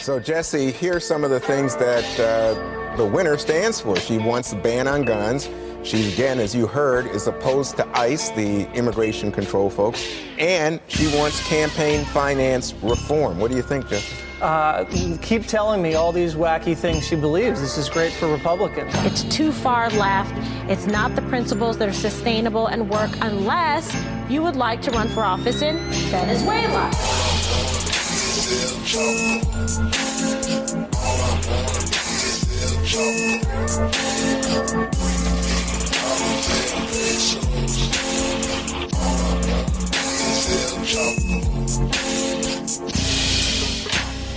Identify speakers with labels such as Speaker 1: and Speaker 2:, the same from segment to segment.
Speaker 1: So, Jesse, here's some of the things that the winner stands for. She wants a ban on guns. She, again, as you heard, is opposed to ICE, the immigration control folks, and she wants campaign finance reform. What do you think, Jesse?
Speaker 2: Keep telling me all these wacky things she believes. This is great for Republicans.
Speaker 3: It's too far left. It's not the principles that are sustainable and work unless you would like to run for office in Venezuela.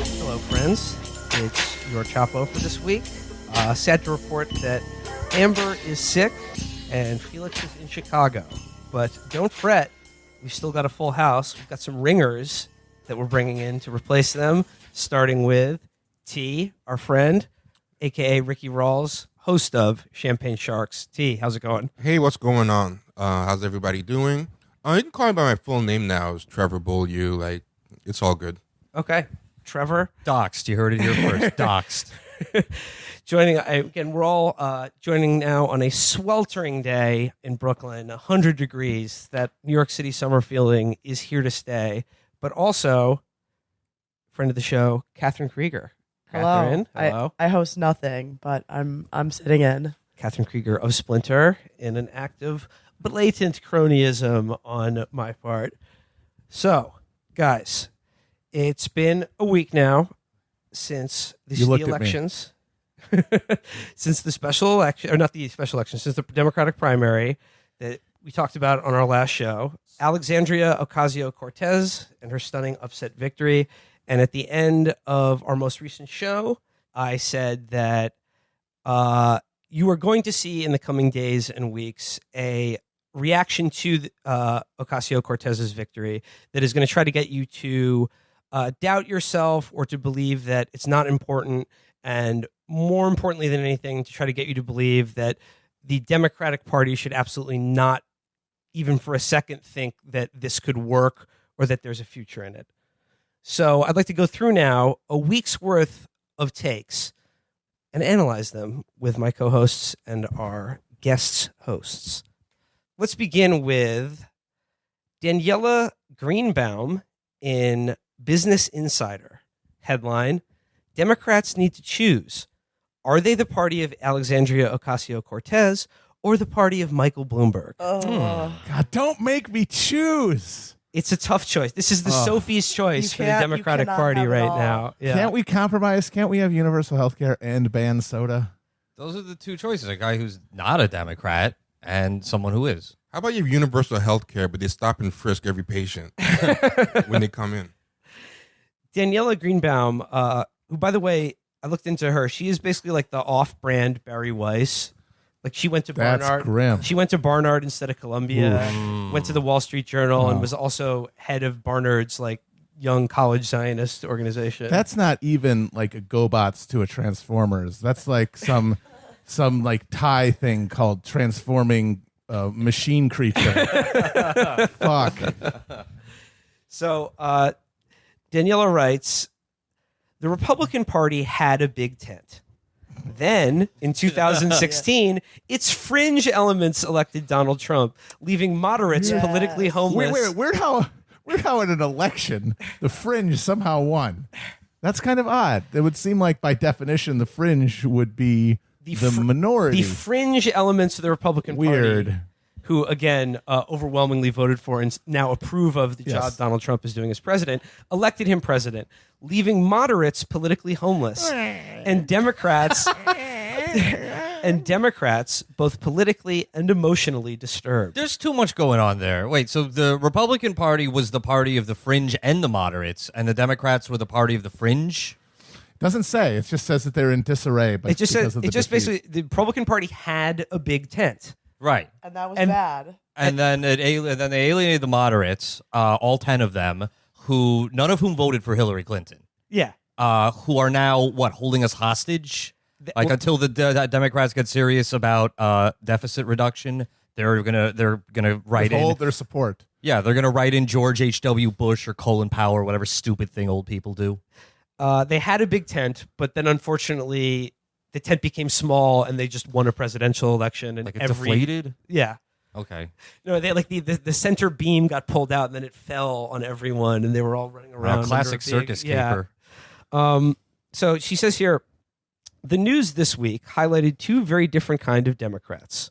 Speaker 4: Hello, friends. It's your Chapo for this week. Sad to report that Amber is sick and Felix is in Chicago. But don't fret. We've still got a full house. We've got some ringers that we're bringing in to replace them, starting with T, our friend, a.k.a. Ricky Rawls, host of Champagne Sharks. T, how's it going?
Speaker 5: Hey, what's going on? How's everybody doing? You can call me by my full name now. It's Trevor Beaulieu. Like, it's all good.
Speaker 4: Okay. Trevor?
Speaker 6: Doxed. You heard it here first. Doxed.
Speaker 4: Joining, again, we're all joining now on a sweltering day in Brooklyn, 100 degrees. That New York City summer feeling is here to stay. But also, friend of the show, Katherine Krueger. Katherine, hello.
Speaker 7: I host nothing, but I'm sitting in.
Speaker 4: Katherine Krueger of Splinter, in an act of blatant cronyism on my part. So, guys, it's been a week now since the elections. Since the special election, or not the special election, since the Democratic primary that we talked about on our last show. Alexandria Ocasio-Cortez and her stunning upset victory. And at the end of our most recent show, I said that you are going to see in the coming days and weeks a reaction to Ocasio-Cortez's victory that is going to try to get you to doubt yourself or to believe that it's not important, and more importantly than anything, to try to get you to believe that the Democratic Party should absolutely not even for a second think that this could work or that there's a future in it. So I'd like to go through now a week's worth of takes and analyze them with my co-hosts and our guest hosts. Let's begin with Daniela Greenbaum in Business Insider. Headline, Democrats need to choose. Are they the party of Alexandria Ocasio-Cortez or the party of Michael Bloomberg?
Speaker 8: God, don't make me choose.
Speaker 4: It's a tough choice. This is the Sophie's choice for the Democratic Party right now. Yeah.
Speaker 8: Can't we compromise? Can't we have universal health care and ban soda?
Speaker 6: Those are the two choices, a guy who's not a Democrat and someone who is.
Speaker 5: How about you have universal health care, but they stop and frisk every patient when they come in?
Speaker 4: Daniela Greenbaum, who, by the way, I looked into her. She is basically like the off-brand Barry Weiss. Like, she went to
Speaker 8: That's
Speaker 4: Barnard.
Speaker 8: grim.
Speaker 4: She went to Barnard instead of Columbia. Went to the Wall Street Journal and was also head of Barnard's like young college Zionist organization.
Speaker 8: That's not even like a GoBots to a Transformers. That's like some like Thai thing called transforming machine creature. Fuck.
Speaker 4: So Daniela writes, the Republican Party had a big tent. Then, in 2016, its fringe elements elected Donald Trump, leaving moderates politically homeless.
Speaker 8: Weird how in an election, the fringe somehow won. That's kind of odd. It would seem like, by definition, the fringe would be the minority.
Speaker 4: The fringe elements of the Republican Party, who, again, overwhelmingly voted for and now approve of the job Donald Trump is doing as president, elected him president, leaving moderates politically homeless and Democrats both politically and emotionally disturbed.
Speaker 6: There's too much going on there. Wait, so the Republican Party was the party of the fringe and the moderates, and the Democrats were the party of the fringe?
Speaker 8: Doesn't say. It just says that they're in disarray. But
Speaker 4: it just says basically the Republican Party had a big tent.
Speaker 6: Right.
Speaker 7: And that was bad.
Speaker 6: And then they alienated the moderates, all 10 of them, who none of whom voted for Hillary Clinton.
Speaker 4: Yeah.
Speaker 6: Who are now, holding us hostage? Until the Democrats get serious about deficit reduction, they're gonna write in
Speaker 8: withhold their support.
Speaker 6: Yeah, they're gonna write in George H.W. Bush or Colin Powell or whatever stupid thing old people do.
Speaker 4: They had a big tent, but then unfortunately the tent became small and they just won a presidential election. And
Speaker 6: Like it deflated?
Speaker 4: Yeah.
Speaker 6: Okay.
Speaker 4: No, they like the center beam got pulled out and then it fell on everyone and they were all running around.
Speaker 6: Classic circus caper.
Speaker 4: So she says here, the news this week highlighted two very different kind of Democrats.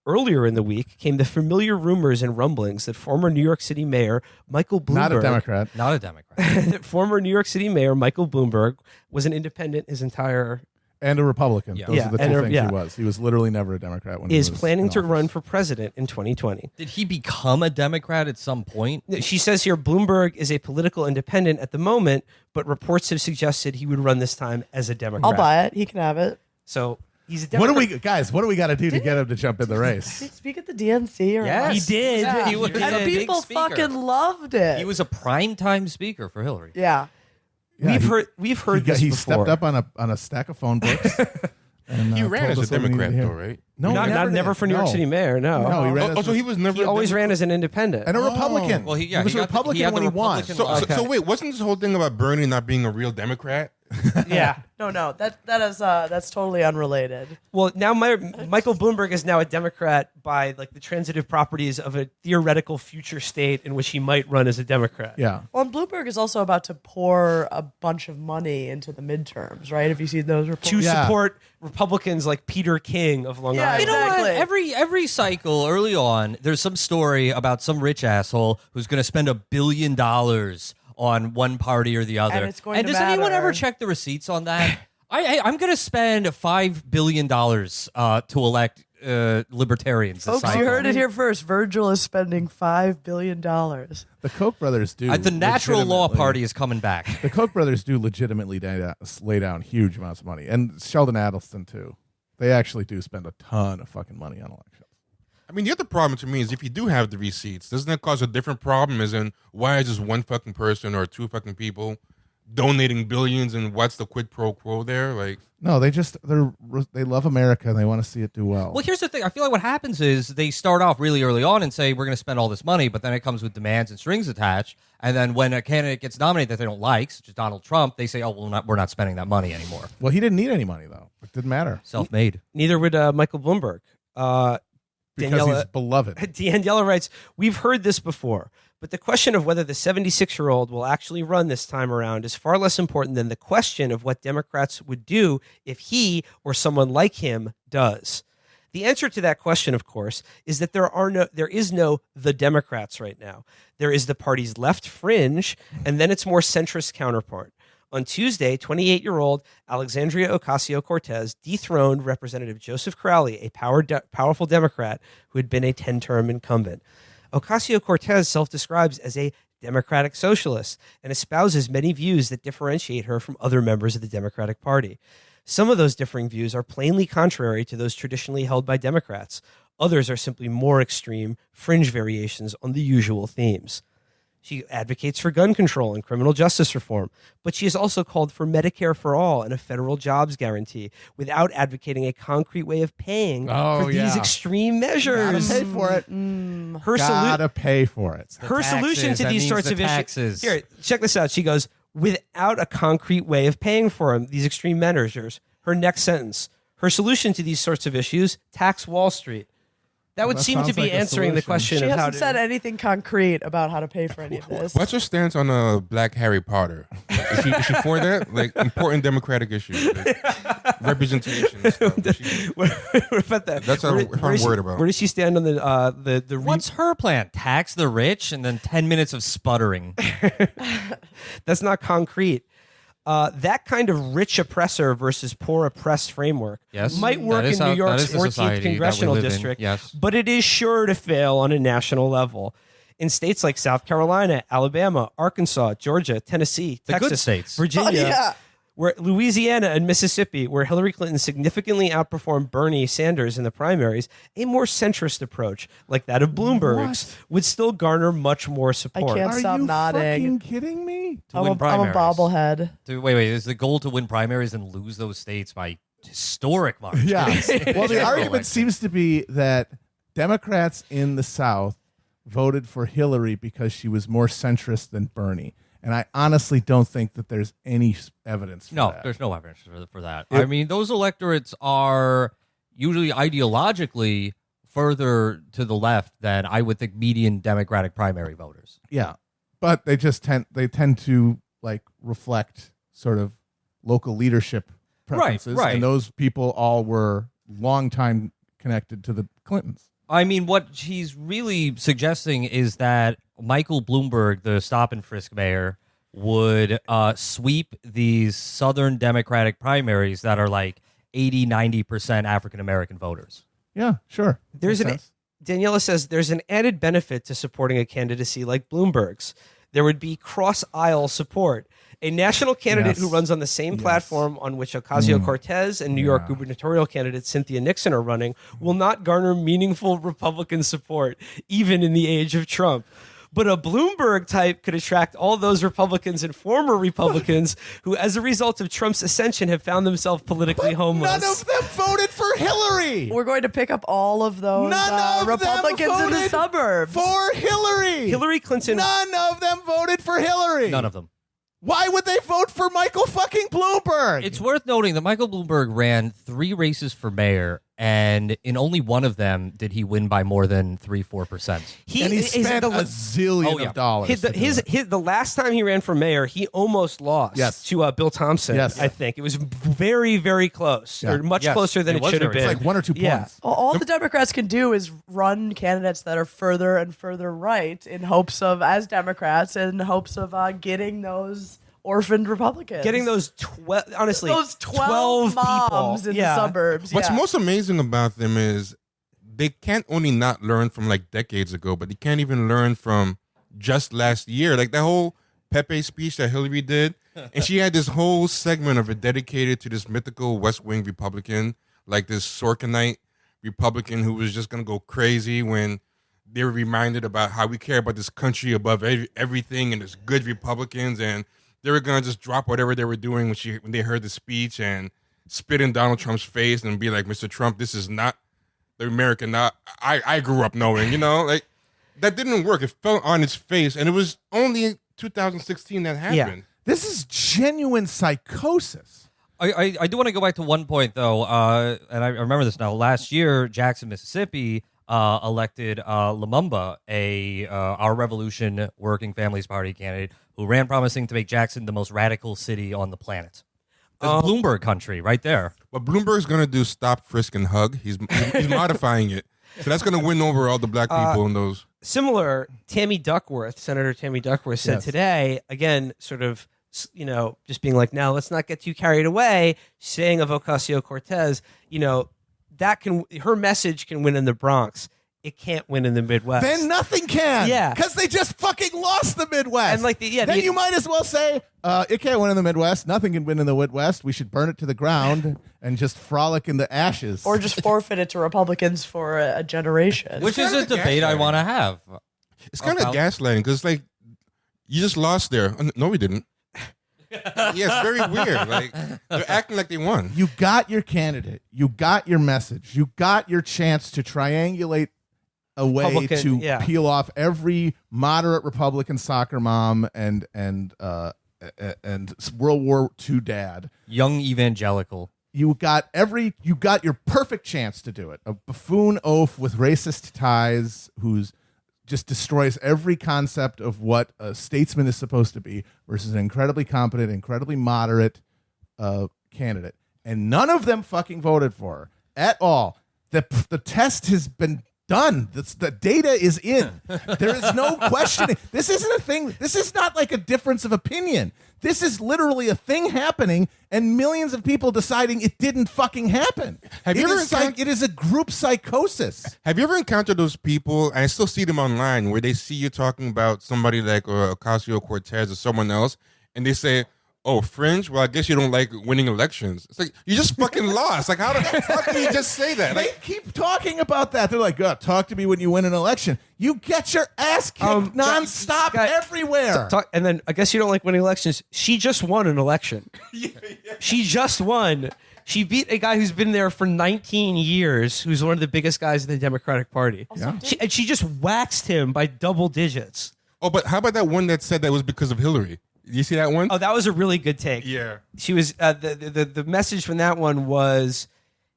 Speaker 4: Earlier in the week came the familiar rumors and rumblings that former New York City Mayor Michael Bloomberg,
Speaker 8: Not a Democrat.
Speaker 6: Not a Democrat.
Speaker 4: former New York City Mayor Michael Bloomberg was an independent his entire
Speaker 8: And a Republican.
Speaker 6: Yeah.
Speaker 8: Those
Speaker 4: Yeah,
Speaker 8: are the
Speaker 4: and
Speaker 8: two
Speaker 4: a-
Speaker 8: things
Speaker 4: yeah.
Speaker 8: he was. He was literally never a Democrat when he
Speaker 4: is
Speaker 8: was
Speaker 4: planning
Speaker 8: in
Speaker 4: to
Speaker 8: office.
Speaker 4: run for president in 2020.
Speaker 6: Did he become a Democrat at some point?
Speaker 4: She says here Bloomberg is a political independent at the moment, but reports have suggested he would run this time as a Democrat.
Speaker 7: I'll buy it. He can have it.
Speaker 4: So he's a
Speaker 8: What
Speaker 4: Democrat.
Speaker 8: do we, guys? What do we got to do to get him to jump in the race?
Speaker 7: Did he speak at the DNC? Or
Speaker 6: Yes.
Speaker 4: He did.
Speaker 7: Yeah.
Speaker 6: He was
Speaker 7: and
Speaker 6: a big
Speaker 7: people
Speaker 6: speaker.
Speaker 7: fucking loved it.
Speaker 6: He was a primetime speaker for Hillary.
Speaker 7: Yeah.
Speaker 8: Yeah,
Speaker 4: We've heard this
Speaker 8: he
Speaker 4: before.
Speaker 8: stepped up on a stack of phone books. And,
Speaker 5: He ran
Speaker 8: told
Speaker 5: as a
Speaker 8: us what we needed
Speaker 5: Democrat,
Speaker 8: to hear.
Speaker 5: though, right?
Speaker 8: No,
Speaker 4: Never for New York City mayor. No,
Speaker 8: No, he ran
Speaker 5: Oh,
Speaker 8: as
Speaker 5: so he was never.
Speaker 4: He always ran as an independent.
Speaker 8: and a Republican.
Speaker 6: Well, he
Speaker 8: was a
Speaker 6: got the-
Speaker 8: Republican
Speaker 6: he had
Speaker 8: when
Speaker 6: the
Speaker 8: he won.
Speaker 6: Republican
Speaker 5: So wait, wasn't this whole thing about Bernie not being a real Democrat?
Speaker 4: Yeah.
Speaker 7: No. That's totally unrelated.
Speaker 4: Well, now Michael Bloomberg is now a Democrat by like the transitive properties of a theoretical future state in which he might run as a Democrat.
Speaker 8: Yeah.
Speaker 7: Well, and Bloomberg is also about to pour a bunch of money into the midterms, right? Have you seen those reports?
Speaker 4: To
Speaker 8: Yeah.
Speaker 4: support Republicans like Peter King of Long
Speaker 7: Yeah,
Speaker 4: Island.
Speaker 6: You know what?
Speaker 7: Exactly.
Speaker 6: Every cycle early on, there's some story about some rich asshole who's going to spend $1 billion on one party or the other.
Speaker 7: And it's going to
Speaker 6: does anyone
Speaker 7: matter.
Speaker 6: ever check the receipts on that? I'm going to spend $5 billion to elect libertarians. this
Speaker 7: Folks, you
Speaker 6: cycle.
Speaker 7: heard it here first. Virgil is spending $5 billion.
Speaker 8: The Koch brothers do.
Speaker 6: The natural law
Speaker 8: legitimately-
Speaker 6: party is coming back.
Speaker 8: The Koch brothers do legitimately lay down huge amounts of money, and Sheldon Adelson too. They actually do spend a ton of fucking money on elections.
Speaker 5: I mean, the other problem to me is if you do have the receipts, doesn't that cause a different problem? As in, why is just one fucking person or two fucking people donating billions, and what's the quid pro quo there? Like,
Speaker 8: No, they love America and they want to see it do well.
Speaker 6: Well, here's the thing. I feel like what happens is they start off really early on and say, we're going to spend all this money, but then it comes with demands and strings attached. And then when a candidate gets nominated that they don't like, such as Donald Trump, they say, oh, well, we're not spending that money anymore.
Speaker 8: Well, he didn't need any money though. It didn't matter
Speaker 6: Self-made.
Speaker 4: Neither would Michael Bloomberg.
Speaker 8: because he's beloved.
Speaker 4: Daniela writes, we've heard this before, but the question of whether the 76-year-old will actually run this time around is far less important than the question of what Democrats would do if he or someone like him does. The answer to that question, of course, is that there is no the Democrats right now. There is the party's left fringe, and then its more centrist counterpart. On Tuesday, 28-year-old Alexandria Ocasio-Cortez dethroned Representative Joseph Crowley, a powerful Democrat who had been a 10-term incumbent. Ocasio-Cortez self-describes as a democratic socialist and espouses many views that differentiate her from other members of the Democratic Party. Some of those differing views are plainly contrary to those traditionally held by Democrats. Others are simply more extreme, fringe variations on the usual themes. She advocates for gun control and criminal justice reform, but she has also called for Medicare for all and a federal jobs guarantee without advocating a concrete way of paying for these extreme measures.
Speaker 8: Gotta pay for it.
Speaker 4: Her
Speaker 8: Gotta pay for it.
Speaker 4: her solution
Speaker 6: taxes.
Speaker 4: to
Speaker 6: That
Speaker 4: these
Speaker 6: means
Speaker 4: sorts
Speaker 6: the
Speaker 4: of
Speaker 6: taxes.
Speaker 4: issues. Here, check this out. She goes, without a concrete way of paying for them, these extreme measures. Her next sentence. Her solution to these sorts of issues, tax Wall Street. That would
Speaker 8: That
Speaker 4: seem to
Speaker 8: sounds
Speaker 4: be
Speaker 8: like a
Speaker 4: answering the
Speaker 8: solution.
Speaker 4: question
Speaker 7: She
Speaker 4: of how
Speaker 7: hasn't
Speaker 4: to.
Speaker 7: said anything concrete about how to pay for any of this.
Speaker 5: what's her stance on Black Harry Potter? Is she for that? Like, important democratic issues, like representation and stuff. Is she-
Speaker 4: what about that?
Speaker 5: That's what I'm worried about.
Speaker 4: Where does she stand on the
Speaker 6: What's her plan? Tax the rich and then 10 minutes of sputtering.
Speaker 4: That's not concrete. That kind of rich oppressor versus poor oppressed framework
Speaker 6: Yes,
Speaker 4: might work
Speaker 6: that is
Speaker 4: in New
Speaker 6: how-
Speaker 4: York's
Speaker 6: that is the
Speaker 4: 14th
Speaker 6: society that we
Speaker 4: congressional
Speaker 6: live in,
Speaker 4: district,
Speaker 6: yes.
Speaker 4: but it is sure to fail on a national level. In states like South Carolina, Alabama, Arkansas, Georgia, Tennessee,
Speaker 6: The good
Speaker 4: Texas,
Speaker 6: states.
Speaker 4: Virginia,
Speaker 7: Oh, yeah.
Speaker 4: where Louisiana and Mississippi, where Hillary Clinton significantly outperformed Bernie Sanders in the primaries, a more centrist approach, like that of Bloomberg's, would still garner much more support.
Speaker 7: can't
Speaker 8: Are
Speaker 7: stop
Speaker 8: you
Speaker 7: nodding.
Speaker 8: fucking kidding me?
Speaker 6: To win
Speaker 7: I'm a
Speaker 6: primaries.
Speaker 7: bobblehead.
Speaker 6: Wait. Is the goal to win primaries and lose those states by historic margins?
Speaker 8: Yeah. Well, the
Speaker 6: General
Speaker 8: argument
Speaker 6: election.
Speaker 8: seems to be that Democrats in the South voted for Hillary because she was more centrist than Bernie. And I honestly don't think that there's any evidence for that.
Speaker 6: There's no evidence for that. I mean, those electorates are usually ideologically further to the left than I would think median Democratic primary voters.
Speaker 8: Yeah, but they tend to like reflect sort of local leadership preferences,
Speaker 6: right.
Speaker 8: And those people all were long time connected to the Clintons.
Speaker 6: I mean, what he's really suggesting is that Michael Bloomberg, the stop and frisk mayor, would sweep these Southern Democratic primaries that are like 80, 90% African-American voters.
Speaker 8: Yeah, sure.
Speaker 4: Daniela says there's an added benefit to supporting a candidacy like Bloomberg's. There would be cross-aisle support. A national candidate who runs on the same platform on which Ocasio-Cortez and New York gubernatorial candidate Cynthia Nixon are running will not garner meaningful Republican support, even in the age of Trump. But a Bloomberg type could attract all those Republicans and former Republicans who, as a result of Trump's ascension, have found themselves politically homeless.
Speaker 8: None of them voted for Hillary.
Speaker 7: We're going to pick up all of those Republicans in the suburbs.
Speaker 8: For Hillary.
Speaker 4: Hillary Clinton.
Speaker 8: None of them voted for Hillary.
Speaker 6: None of them.
Speaker 8: Why would they vote for Michael fucking Bloomberg?
Speaker 6: It's worth noting that Michael Bloomberg ran 3 races for mayor, and in only one of them did he win by more than 3-4%.
Speaker 8: And he spent a zillion of dollars.
Speaker 4: The last time he ran for mayor, he almost lost to Bill Thompson, I think. It was very, very close, or much closer than it should have been.
Speaker 8: It's like 1 or 2 points.
Speaker 7: All the Democrats can do is run candidates that are further and further right in hopes of, as Democrats, in hopes of getting those orphaned Republicans.
Speaker 4: Getting those 12
Speaker 7: moms
Speaker 4: people
Speaker 7: in the suburbs.
Speaker 5: What's most amazing about them is they can't only not learn from like decades ago, but they can't even learn from just last year. Like that whole Pepe speech that Hillary did, and she had this whole segment of it dedicated to this mythical West Wing Republican, like this Sorkinite Republican who was just going to go crazy when they were reminded about how we care about this country above everything, and there's good Republicans, and they were going to just drop whatever they were doing when they heard the speech and spit in Donald Trump's face and be like, Mr. Trump, this is not the American I grew up knowing, like that didn't work. It fell on its face, and it was only 2016 that happened.
Speaker 4: Yeah.
Speaker 8: This is genuine psychosis.
Speaker 6: I do want to go back to one point, though, and I remember this now. Last year, Jackson, Mississippi elected Lumumba, Our Revolution Working Families Party candidate, who ran promising to make Jackson the most radical city on the planet. That's Bloomberg country right there.
Speaker 5: What Bloomberg's going to do, stop, frisk, and hug. He's modifying it. So that's going to win over all the black people in those.
Speaker 4: Similar, Senator Tammy Duckworth said today, again, sort of, just being like, now let's not get too carried away, saying of Ocasio-Cortez, her message can win in the Bronx. It can't win in the Midwest.
Speaker 8: Then nothing can.
Speaker 4: Yeah.
Speaker 8: Because they just fucking lost the Midwest.
Speaker 4: And
Speaker 8: then you might as well say, it can't win in the Midwest. Nothing can win in the Midwest. We should burn it to the ground and just frolic in the ashes.
Speaker 7: Or just forfeit it to Republicans for a generation.
Speaker 6: Which is a debate I want to have.
Speaker 5: It's kind of gaslighting because, you just lost there. No, we didn't. Yeah, it's very weird. Like, they're acting like they won.
Speaker 8: You got your candidate. You got your message. You got your chance to triangulate a way to peel off every moderate Republican soccer mom and World War II dad,
Speaker 6: young evangelical.
Speaker 8: You got your perfect chance to do it. A buffoon oaf with racist ties who's just destroys every concept of what a statesman is supposed to be versus an incredibly competent, incredibly moderate candidate. And none of them fucking voted for her at all. The test has been done. The data is in. There is no questioning. This isn't a thing. This is not like a difference of opinion. This is literally a thing happening and millions of people deciding it didn't fucking happen. It is a group psychosis.
Speaker 5: Have you ever encountered those people, and I still see them online, where they see you talking about somebody like Ocasio-Cortez or someone else, and they say, oh, fringe? Well, I guess you don't like winning elections. It's like, you just fucking lost. Like, how the fuck can you just say that?
Speaker 8: They keep talking about that. They're like, talk to me when you win an election. You get your ass kicked nonstop everywhere.
Speaker 4: And then, I guess you don't like winning elections. She just won an election. She just won. She beat a guy who's been there for 19 years, who's one of the biggest guys in the Democratic Party. Yeah. She just waxed him by double digits.
Speaker 5: Oh, but how about that one that said that was because of Hillary? You see that one?
Speaker 4: Oh, that was a really good take.
Speaker 5: Yeah.
Speaker 4: She was the message from that one was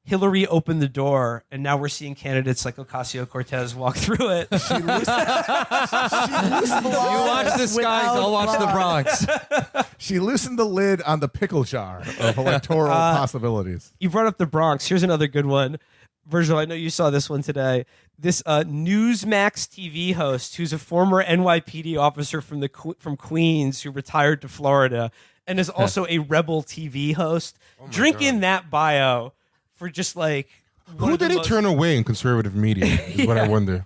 Speaker 4: Hillary opened the door, and now we're seeing candidates like Ocasio-Cortez walk through it.
Speaker 6: You watch the skies, I'll watch the Bronx.
Speaker 8: She loosened the lid on the pickle jar of electoral possibilities.
Speaker 4: You brought up the Bronx. Here's another good one. Virgil, I know you saw this one today. This Newsmax TV host, who's a former NYPD officer from Queens, who retired to Florida, and is also a rebel TV host. Drink in that bio for just like
Speaker 5: who did he turn away in conservative media? Is what I wonder.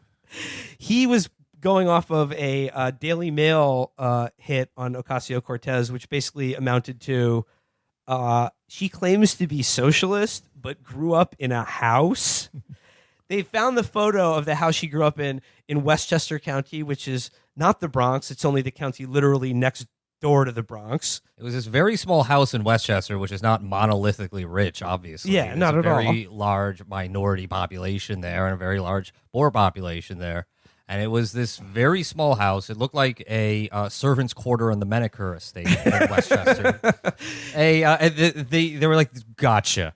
Speaker 4: He was going off of a Daily Mail hit on Ocasio-Cortez, which basically amounted to she claims to be socialist, but grew up in a house. They found the photo of the house she grew up in Westchester County, which is not the Bronx. It's only the county literally next door to the Bronx.
Speaker 6: It was this very small house in Westchester, which is not monolithically rich, obviously.
Speaker 4: Yeah, not at all.
Speaker 6: There's a very large minority population there and a very large poor population there. And it was this very small house. It looked like a servant's quarter on the Menaker estate in Westchester. They were like, gotcha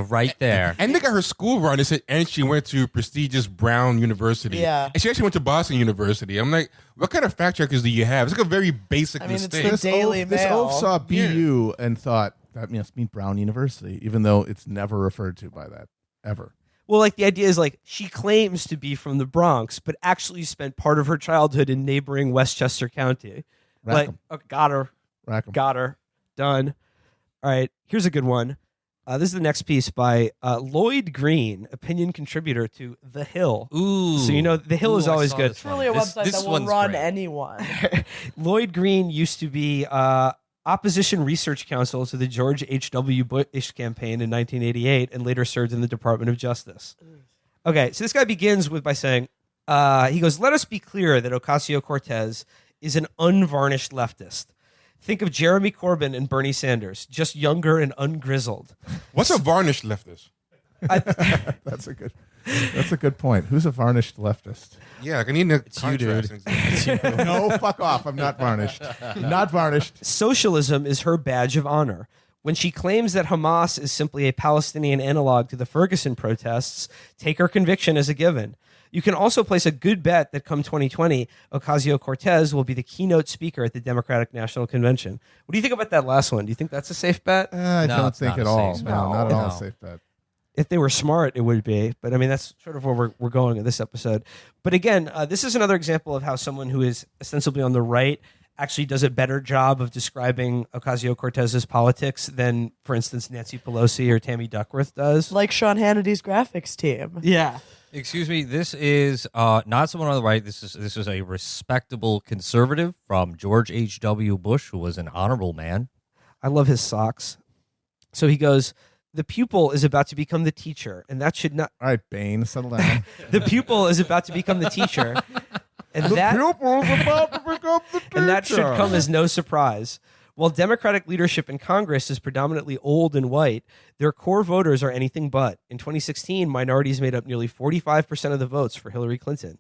Speaker 6: right there.
Speaker 5: And they got her school run. They said, and she went to prestigious Brown University.
Speaker 7: Yeah.
Speaker 5: And she actually went to Boston University. I'm like, what kind of fact checkers do you have? It's like a very basic mistake.
Speaker 7: It's the Daily
Speaker 8: This
Speaker 7: Mail.
Speaker 8: oaf saw BU and thought, that must mean Brown University, even though it's never referred to by that, ever.
Speaker 4: Well, like the idea is like she claims to be from the Bronx, but actually spent part of her childhood in neighboring Westchester County.
Speaker 8: Rack 'em.
Speaker 4: Got her.
Speaker 8: Rack 'em.
Speaker 4: Got her. Done. All right. Here's a good one. This is the next piece by Lloyd Green, opinion contributor to The Hill.
Speaker 6: Ooh.
Speaker 4: So, you know, The Hill is
Speaker 6: I
Speaker 4: always
Speaker 6: saw
Speaker 4: good.
Speaker 6: this
Speaker 7: It's
Speaker 6: one.
Speaker 7: really a website
Speaker 6: This
Speaker 7: that will
Speaker 6: one's
Speaker 7: run
Speaker 6: great.
Speaker 7: anyone.
Speaker 4: Lloyd Green used to be opposition research counsel to the George H.W. Bush campaign in 1988 and later served in the Department of Justice. Okay, so this guy begins by saying, he goes, let us be clear that Ocasio-Cortez is an unvarnished leftist. Think of Jeremy Corbyn and Bernie Sanders, just younger and ungrizzled.
Speaker 5: What's a varnished leftist?
Speaker 8: That's a good point. Who's a varnished leftist?
Speaker 5: Yeah, like I need a
Speaker 6: you, dude.
Speaker 5: contrast.
Speaker 8: No, fuck off. I'm not varnished. Not varnished.
Speaker 4: Socialism is her badge of honor. When she claims that Hamas is simply a Palestinian analog to the Ferguson protests, take her conviction as a given. You can also place a good bet that come 2020, Ocasio-Cortez will be the keynote speaker at the Democratic National Convention. What do you think about that last one? Do you think that's a safe bet?
Speaker 8: I
Speaker 6: No,
Speaker 8: don't
Speaker 6: it's
Speaker 8: think
Speaker 6: not
Speaker 8: at
Speaker 6: a
Speaker 8: all.
Speaker 6: safe
Speaker 8: No,
Speaker 6: bet.
Speaker 8: not at all a
Speaker 6: No.
Speaker 8: safe bet.
Speaker 4: If they were smart, it would be. But I mean, that's sort of where we're going in this episode. But again, this is another example of how someone who is ostensibly on the right actually does a better job of describing Ocasio-Cortez's politics than, for instance, Nancy Pelosi or Tammy Duckworth does.
Speaker 7: Like Sean Hannity's graphics team.
Speaker 4: Yeah.
Speaker 6: Excuse me. This is not someone on the right. This is a respectable conservative from George H.W. Bush, who was an honorable man.
Speaker 4: I love his socks. So he goes, the pupil is about to become the teacher, and that should not.
Speaker 8: All right, Bane, settle down.
Speaker 4: The pupil is about to become the teacher, and that
Speaker 8: pupil's about to become the teacher.
Speaker 4: and that should come as no surprise. While Democratic leadership in Congress is predominantly old and white, their core voters are anything but. In 2016, minorities made up nearly 45% of the votes for Hillary Clinton.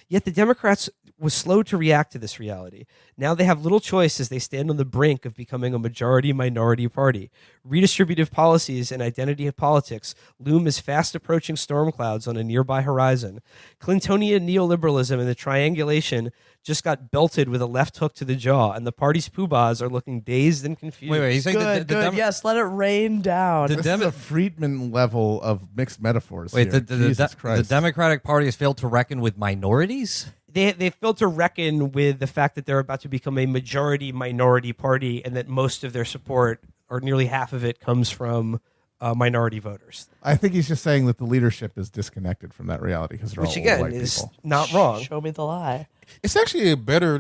Speaker 4: Yet the Democrats was slow to react to this reality. Now they have little choice as they stand on the brink of becoming a majority-minority party. Redistributive policies and identity of politics loom as fast approaching storm clouds on a nearby horizon. Clintonian neoliberalism and the triangulation just got belted with a left hook to the jaw, and the party's poobahs are looking dazed and confused.
Speaker 6: Wait, he's saying
Speaker 7: Good. Yes, let it rain down.
Speaker 8: This is a Friedman level of mixed metaphors.
Speaker 6: Wait,
Speaker 8: here.
Speaker 6: the
Speaker 8: Jesus Christ.
Speaker 6: Democratic Party has failed to reckon with minorities?
Speaker 4: They failed to reckon with the fact that they're about to become a majority-minority party and that most of their support, or nearly half of it, comes from minority voters.
Speaker 8: I think he's just saying that the leadership is disconnected from that reality because they're
Speaker 4: Which,
Speaker 8: all
Speaker 4: again,
Speaker 8: white
Speaker 4: is
Speaker 8: people.
Speaker 4: not wrong.
Speaker 7: Show me the lie.
Speaker 5: It's actually a better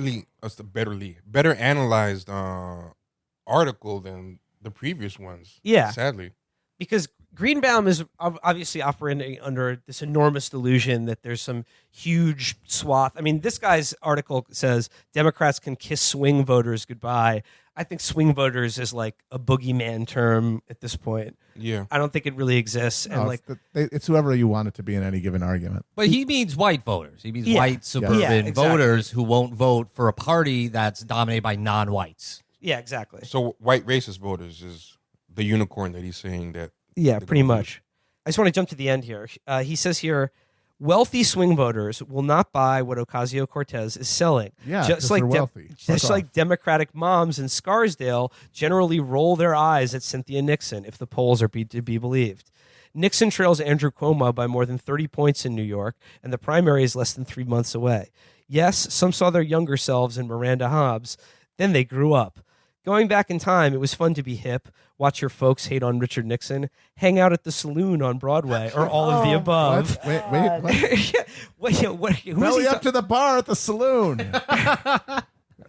Speaker 5: analyzed article than the previous ones.
Speaker 4: Yeah.
Speaker 5: Sadly.
Speaker 4: Because Greenbaum is obviously operating under this enormous delusion that there's some huge swath. I mean, this guy's article says Democrats can kiss swing voters goodbye. I think swing voters is like a boogeyman term at this point.
Speaker 5: Yeah.
Speaker 4: I don't think it really exists.
Speaker 8: No,
Speaker 4: And
Speaker 8: it's whoever you want it to be in any given argument.
Speaker 6: But he means white voters. He means
Speaker 4: Yeah.
Speaker 6: white suburban
Speaker 4: Yeah, exactly.
Speaker 6: voters who won't vote for a party that's dominated by non-whites.
Speaker 4: yeah, exactly.
Speaker 5: So white racist voters is the unicorn that he's saying that.
Speaker 4: Yeah,
Speaker 5: they're
Speaker 4: pretty
Speaker 5: gonna
Speaker 4: much. I just want to jump to the end here. He says here, wealthy swing voters will not buy what Ocasio-Cortez is selling.
Speaker 8: Yeah,
Speaker 4: just
Speaker 8: 'cause
Speaker 4: like
Speaker 8: they're wealthy.
Speaker 4: just
Speaker 8: Fuck
Speaker 4: like
Speaker 8: off.
Speaker 4: Democratic moms in Scarsdale generally roll their eyes at Cynthia Nixon if the polls are to be believed. Nixon trails Andrew Cuomo by more than 30 points in New York, and the primary is less than 3 months away. Yes, some saw their younger selves in Miranda Hobbs. Then they grew up. Going back in time, it was fun to be hip, watch your folks hate on Richard Nixon, hang out at the saloon on Broadway, or all of the above.
Speaker 8: What? Wait, what?
Speaker 4: Who is
Speaker 8: Belly
Speaker 4: he
Speaker 8: up to the bar at the saloon.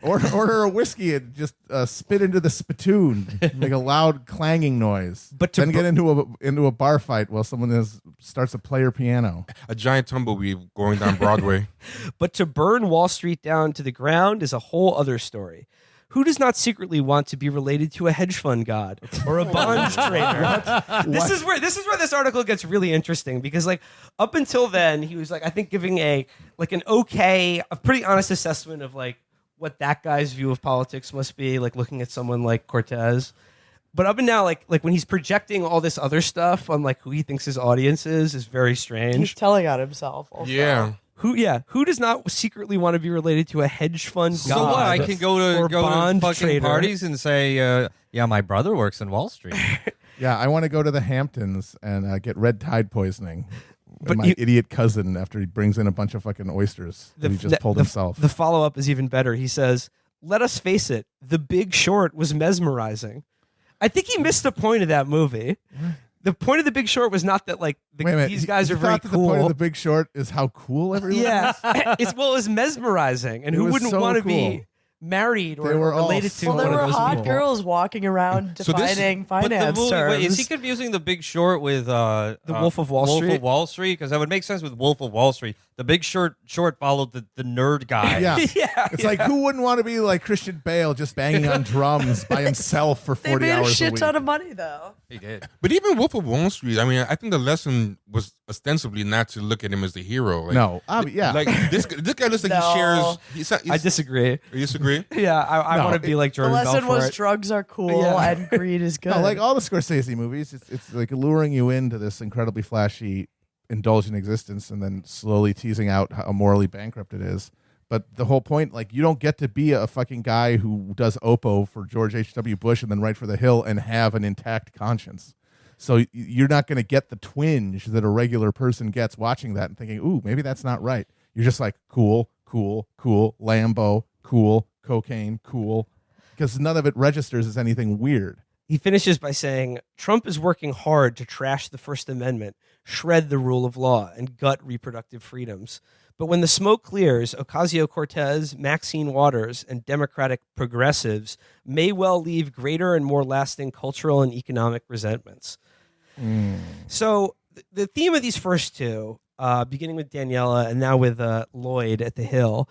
Speaker 8: Order a whiskey and just spit into the spittoon, make a loud clanging noise.
Speaker 4: But to
Speaker 8: then get into a bar fight while someone starts to play your piano.
Speaker 5: A giant tumbleweed going down Broadway.
Speaker 4: But to burn Wall Street down to the ground is a whole other story. Who does not secretly want to be related to a hedge fund god or a bond trader? This is where this article gets really interesting because, like, up until then, he was like, I think giving a pretty honest assessment of like what that guy's view of politics must be, like looking at someone like Cortez. But up and now, like when he's projecting all this other stuff on like who he thinks his audience is very strange.
Speaker 7: He's telling on himself. Also.
Speaker 5: Yeah.
Speaker 4: Who does not secretly want to be related to a hedge fund god?
Speaker 6: So what? I can go to
Speaker 4: bond
Speaker 6: fucking
Speaker 4: trader.
Speaker 6: parties and say, yeah, my brother works in Wall Street.
Speaker 8: Yeah, I want to go to the Hamptons and get red tide poisoning.
Speaker 4: But
Speaker 8: my idiot cousin after he brings in a bunch of fucking oysters that he just pulled himself.
Speaker 4: The follow-up is even better. He says, let us face it, The Big Short was mesmerizing. I think he missed the point of that movie. The point of The Big Short was not that like these guys are very
Speaker 8: cool.
Speaker 4: cool.
Speaker 8: The point of The Big Short is how cool everyone
Speaker 4: Yeah,
Speaker 8: is.
Speaker 4: it was mesmerizing, and
Speaker 8: It
Speaker 4: who
Speaker 8: was
Speaker 4: wouldn't
Speaker 8: so
Speaker 4: want to
Speaker 8: cool.
Speaker 4: be married or
Speaker 8: They were all
Speaker 4: related to
Speaker 7: Well, there
Speaker 4: one
Speaker 7: were
Speaker 4: of those
Speaker 7: hot
Speaker 4: people.
Speaker 7: girls walking around defining finance terms.
Speaker 6: Wait, is he confusing The Big Short with the
Speaker 4: Wolf of Wall Street?
Speaker 6: Wolf of Wall Street? Because that would make sense with Wolf of Wall Street. The Big Short followed the nerd guy.
Speaker 8: Yeah.
Speaker 4: Yeah,
Speaker 8: It's like, who wouldn't want to be like Christian Bale just banging on drums by himself for
Speaker 7: They
Speaker 8: 40
Speaker 7: made a
Speaker 8: hours
Speaker 7: shit
Speaker 8: week?
Speaker 7: ton of money, though.
Speaker 6: He did.
Speaker 5: But even Wolf of Wall Street, I mean, I think the lesson was ostensibly not to look at him as the hero. Like,
Speaker 8: No. Yeah.
Speaker 5: Like this guy looks like
Speaker 7: No.
Speaker 5: he shares. He's,
Speaker 4: I disagree.
Speaker 5: You disagree?
Speaker 4: Yeah, I
Speaker 8: No,
Speaker 4: want to be like
Speaker 7: The
Speaker 4: Jordan
Speaker 7: lesson
Speaker 4: Belfort.
Speaker 7: was drugs are cool
Speaker 4: Yeah.
Speaker 7: and greed is good.
Speaker 8: No, like all the Scorsese movies, it's like luring you into this incredibly flashy, indulgent existence and then slowly teasing out how morally bankrupt it is. But the whole point, like, you don't get to be a fucking guy who does Oppo for George H.W. Bush and then write for The Hill and have an intact conscience. So you're not going to get the twinge that a regular person gets watching that and thinking, ooh, maybe that's not right. You're just like, cool, Lambo, cool, cocaine, cool. Because none of it registers as anything weird.
Speaker 4: He finishes by saying, Trump is working hard to trash the First Amendment, shred the rule of law, and gut reproductive freedoms. But when the smoke clears, Ocasio-Cortez, Maxine Waters, and Democratic progressives may well leave greater and more lasting cultural and economic resentments. So the theme of these first two, beginning with Daniela and now with Lloyd at the Hill,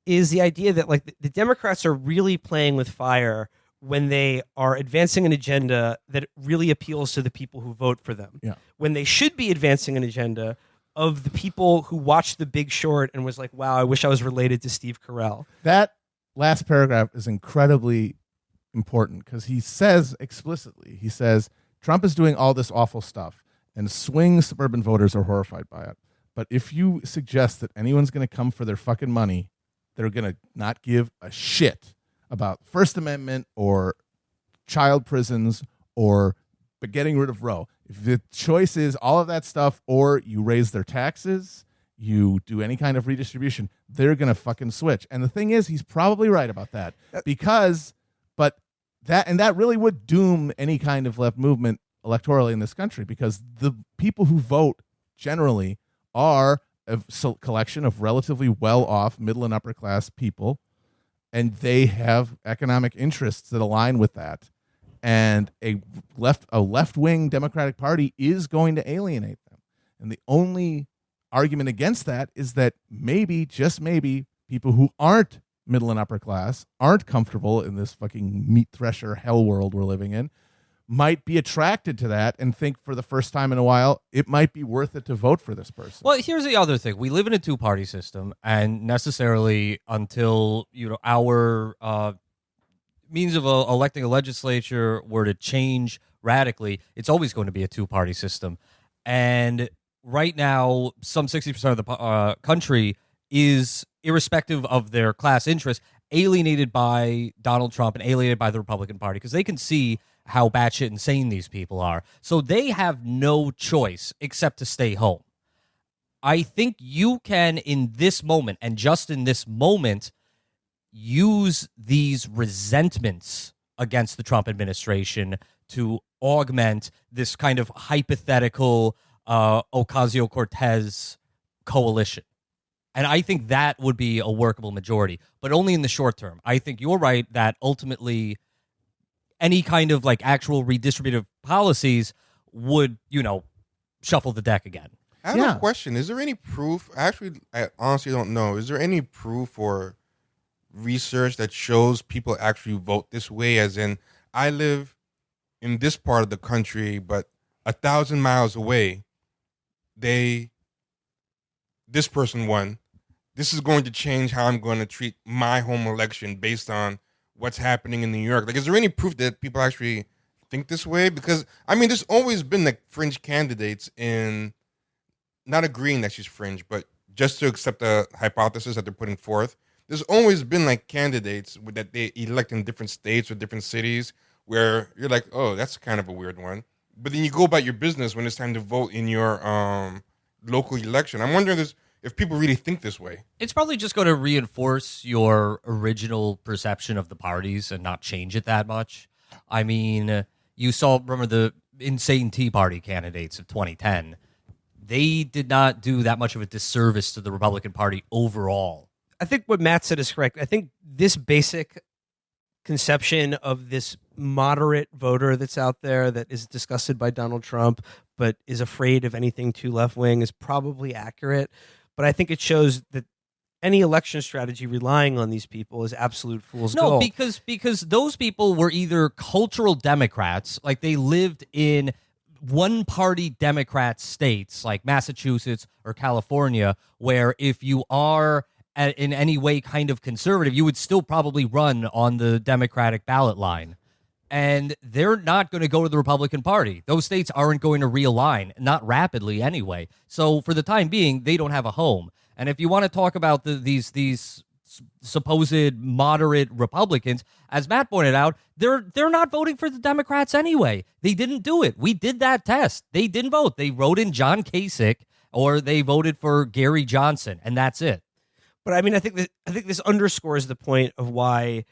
Speaker 4: is the idea that like the Democrats are really playing with fire when they are advancing an agenda that really appeals to the people who vote for them.
Speaker 8: Yeah.
Speaker 4: When they should be advancing an agenda of the people who watched The Big Short and was like, wow, I wish I was related to Steve Carell.
Speaker 8: That last paragraph is incredibly important because he says explicitly, he says, Trump is doing all this awful stuff and swing suburban voters are horrified by it. But if you suggest that anyone's going to come for their fucking money, they're going to not give a shit about First Amendment or child prisons or getting rid of Roe. If the choice is all of that stuff or you raise their taxes, you do any kind of redistribution, they're going to fucking switch. And the thing is, he's probably right about that that really would doom any kind of left movement electorally in this country because the people who vote generally are a collection of relatively well-off middle and upper class people, and they have economic interests that align with that. and a left-wing Democratic Party is going to alienate them. And the only argument against that is that maybe, just maybe, people who aren't middle and upper class, aren't comfortable in this fucking meat thresher hell world we're living in, might be attracted to that and think for the first time in a while it might be worth it to vote for this person.
Speaker 6: Well, here's the other thing. We live in a two-party system, and necessarily until our means of electing a legislature were to change radically, it's always going to be a two-party system. And right now, some 60% of the country is, irrespective of their class interests, alienated by Donald Trump and alienated by the Republican Party because they can see how batshit insane these people are. So they have no choice except to stay home. I think you can, in this moment, and just in this moment, use these resentments against the Trump administration to augment this kind of hypothetical Ocasio-Cortez coalition. And I think that would be a workable majority, but only in the short term. I think you're right that ultimately any kind of like actual redistributive policies would, shuffle the deck again.
Speaker 5: I have a question. Is there any proof? Actually, I honestly don't know. Is there any proof or research that shows people actually vote this way? As in, I live in this part of the country, but 1,000 miles away, this person won. This is going to change how I'm going to treat my home election based on what's happening in New York. Like, is there any proof that people actually think this way? Because, there's always been like fringe candidates in not agreeing that she's fringe, but just to accept the hypothesis that they're putting forth. There's always been like candidates that they elect in different states or different cities where you're like, oh, that's kind of a weird one. But then you go about your business when it's time to vote in your local election. I'm wondering if people really think this way.
Speaker 6: It's probably just going to reinforce your original perception of the parties and not change it that much. You remember the insane Tea Party candidates of 2010. They did not do that much of a disservice to the Republican Party overall.
Speaker 4: I think what Matt said is correct. I think this basic conception of this moderate voter that's out there that is disgusted by Donald Trump but is afraid of anything too left-wing is probably accurate. But I think it shows that any election strategy relying on these people is absolute fool's gold.
Speaker 6: No, because those people were either cultural Democrats, like they lived in one-party Democrat states like Massachusetts or California, where if you are in any way kind of conservative, you would still probably run on the Democratic ballot line. And they're not going to go to the Republican Party. Those states aren't going to realign, not rapidly anyway. So for the time being, they don't have a home. And if you want to talk about these supposed moderate Republicans, as Matt pointed out, they're not voting for the Democrats anyway. They didn't do it. We did that test. They didn't vote. They wrote in John Kasich or they voted for Gary Johnson, and that's it.
Speaker 4: But I think this underscores the point of why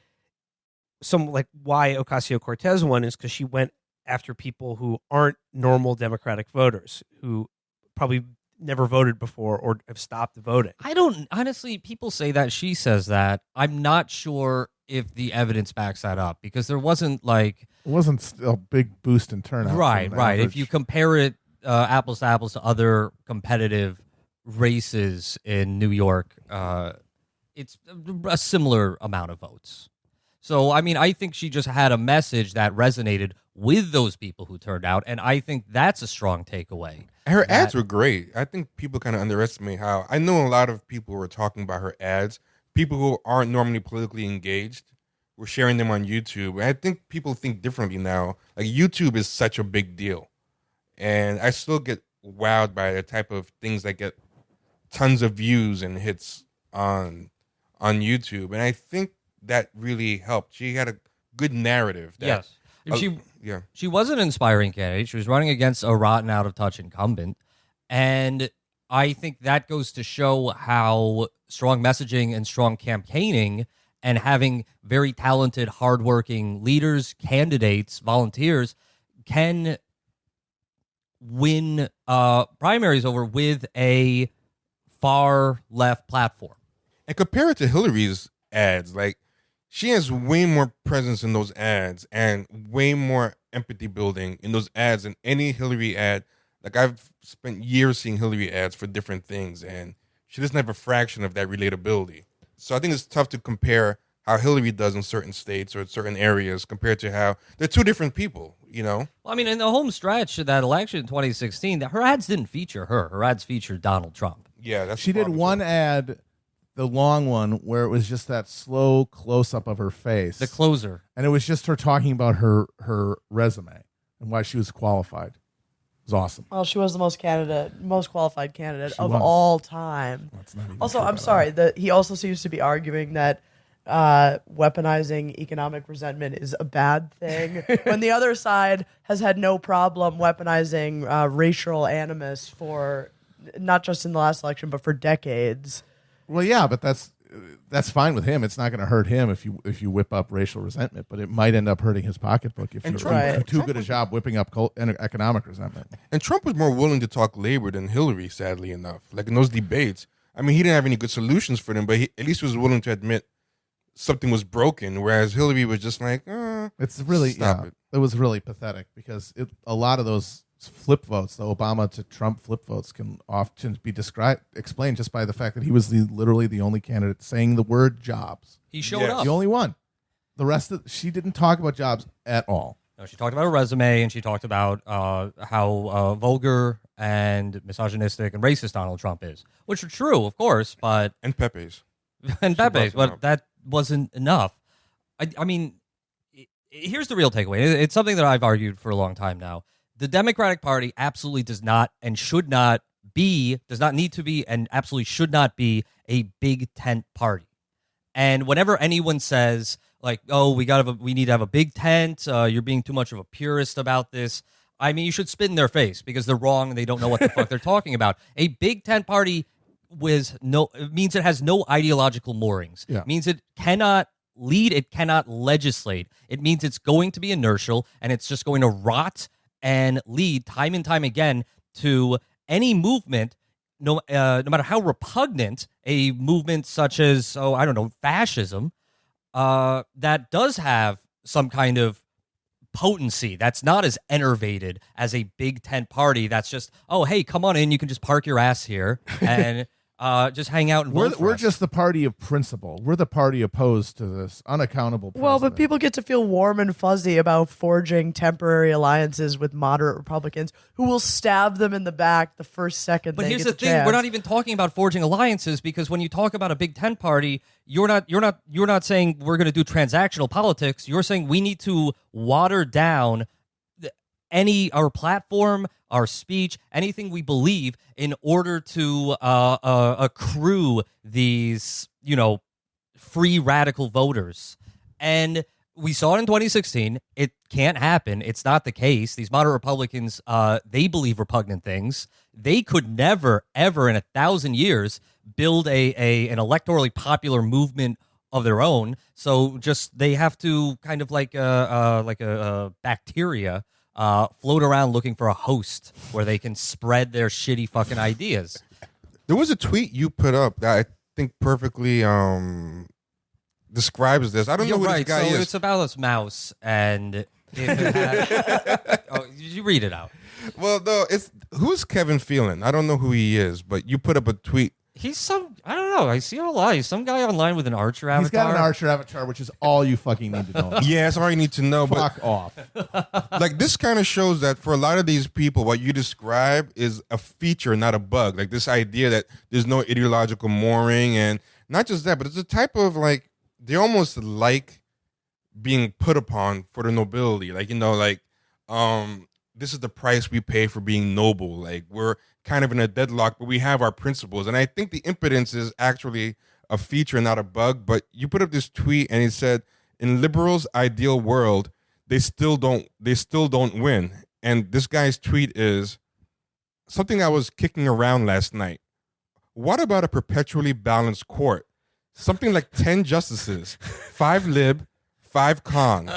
Speaker 4: Ocasio-Cortez won is because she went after people who aren't normal Democratic voters who probably never voted before or have stopped voting.
Speaker 6: Honestly, people say that, she says that. I'm not sure if the evidence backs that up because there wasn't a
Speaker 8: big boost in turnout.
Speaker 6: Right. If you compare it apples to apples to other competitive races in New York, it's a similar amount of votes. So, I think she just had a message that resonated with those people who turned out, and I think that's a strong takeaway.
Speaker 5: Her ads were great. I think people kind of underestimate how... I know a lot of people were talking about her ads. People who aren't normally politically engaged were sharing them on YouTube. And I think people think differently now. Like, YouTube is such a big deal. And I still get wowed by the type of things that get tons of views and hits on YouTube. And I think that really helped. She had a good narrative.
Speaker 6: Yes. She was an inspiring candidate. She was running against a rotten, out-of-touch incumbent. And I think that goes to show how strong messaging and strong campaigning and having very talented, hardworking leaders, candidates, volunteers can win primaries over with a far-left platform.
Speaker 5: And compare it to Hillary's ads. Like, she has way more presence in those ads and way more empathy building in those ads than any Hillary ad. Like, I've spent years seeing Hillary ads for different things, and she doesn't have a fraction of that relatability. So I think it's tough to compare how Hillary does in certain states or certain areas compared to how they're two different people, you know?
Speaker 6: Well, I mean, in the home stretch of that election in 2016, her ads didn't feature her. Her ads featured Donald Trump.
Speaker 5: Yeah, that's
Speaker 8: She did one ad, the long one, where it was just that slow close-up of her face.
Speaker 6: The closer.
Speaker 8: And it was just her talking about her resume and why she was qualified. It was awesome.
Speaker 7: Well, she was the most qualified candidate
Speaker 8: She
Speaker 7: of
Speaker 8: was.
Speaker 7: all time.
Speaker 8: That's not even
Speaker 7: Also,
Speaker 8: true
Speaker 7: I'm
Speaker 8: at
Speaker 7: sorry that he also seems to be arguing that weaponizing economic resentment is a bad thing when the other side has had no problem weaponizing racial animus for not just in the last election but for decades.
Speaker 8: Well, yeah, but that's fine with him. It's not going to hurt him if you whip up racial resentment, but it might end up hurting his pocketbook if you're
Speaker 7: Trump-
Speaker 8: too good a job whipping up economic resentment.
Speaker 5: And Trump was more willing to talk labor than Hillary, sadly enough. Like in those debates, I mean, he didn't have any good solutions for them, but he at least was willing to admit something was broken, whereas Hillary was just like,
Speaker 8: It's really,
Speaker 5: stop it.
Speaker 8: It was really pathetic because a lot of those flip votes, the Obama to Trump flip votes, can often be explained just by the fact that he was literally the only candidate saying the word jobs.
Speaker 6: He showed
Speaker 5: Yes.
Speaker 6: up.
Speaker 8: The only one. The rest of she didn't talk about jobs at all.
Speaker 6: No, she talked about her resume, and she talked about how vulgar and misogynistic and racist Donald Trump is, which are true, of course, but
Speaker 5: and Pepe's.
Speaker 6: and
Speaker 5: She brought
Speaker 6: Pepe's,
Speaker 5: them
Speaker 6: but
Speaker 5: up.
Speaker 6: that wasn't enough. I mean, here's the real takeaway. It's something that I've argued for a long time now. The Democratic Party absolutely does not and should not be, does not need to be, and absolutely should not be a big tent party. And whenever anyone says, like, oh, we need to have a big tent, you're being too much of a purist about this, I mean, you should spit in their face because they're wrong and they don't know what the fuck they're talking about. A big tent party it means it has no ideological moorings.
Speaker 8: Yeah.
Speaker 6: It means it cannot lead, it cannot legislate. It means it's going to be inertial and it's just going to rot and lead time and time again to any movement, no matter how repugnant a movement such as, fascism, that does have some kind of potency, that's not as enervated as a big tent party that's just, oh, hey, come on in, you can just park your ass here and just hang out and vote for
Speaker 8: We're
Speaker 6: us.
Speaker 8: just the party of principle. We're the party opposed to this unaccountable president.
Speaker 7: Well, but people get to feel warm and fuzzy about forging temporary alliances with moderate Republicans who will stab them in the back the first second
Speaker 6: But
Speaker 7: they
Speaker 6: here's
Speaker 7: get
Speaker 6: the thing:
Speaker 7: chance.
Speaker 6: we're not even talking about forging alliances because when you talk about a big tent party, you're not saying we're going to do transactional politics. You're saying we need to water down our platform, our speech, anything we believe in order to accrue these, free radical voters. And we saw it in 2016. It can't happen. It's not the case. These moderate Republicans, they believe repugnant things. They could never, ever in 1,000 years build an electorally popular movement of their own. So just they have to kind of like a bacteria float around looking for a host where they can spread their shitty fucking ideas.
Speaker 5: There was a tweet you put up that I think perfectly describes this. I don't know who
Speaker 6: right.
Speaker 5: this guy
Speaker 6: So
Speaker 5: is.
Speaker 6: it's about this mouse, and if it had, you read it out.
Speaker 5: Well, no, who's Kevin Phelan? I don't know who he is, but you put up a tweet.
Speaker 6: He's I don't know. I see it a lot. He's some guy online with an archer avatar.
Speaker 8: He's got an archer avatar, which is all you fucking need to know.
Speaker 5: Yeah, that's all you need to know.
Speaker 8: Fuck off.
Speaker 5: But like this kind of shows that for a lot of these people, what you describe is a feature, not a bug. Like this idea that there's no ideological mooring, and not just that, but it's a type of like they almost like being put upon for the nobility. Like this is the price we pay for being noble. Like we're kind of in a deadlock, but we have our principles. And I think the impotence is actually a feature, not a bug. But you put up this tweet and it said, in liberals' ideal world, they still don't win. And this guy's tweet is something I was kicking around last night. What about a perpetually balanced court? Something like 10 justices, 5 lib, 5 con.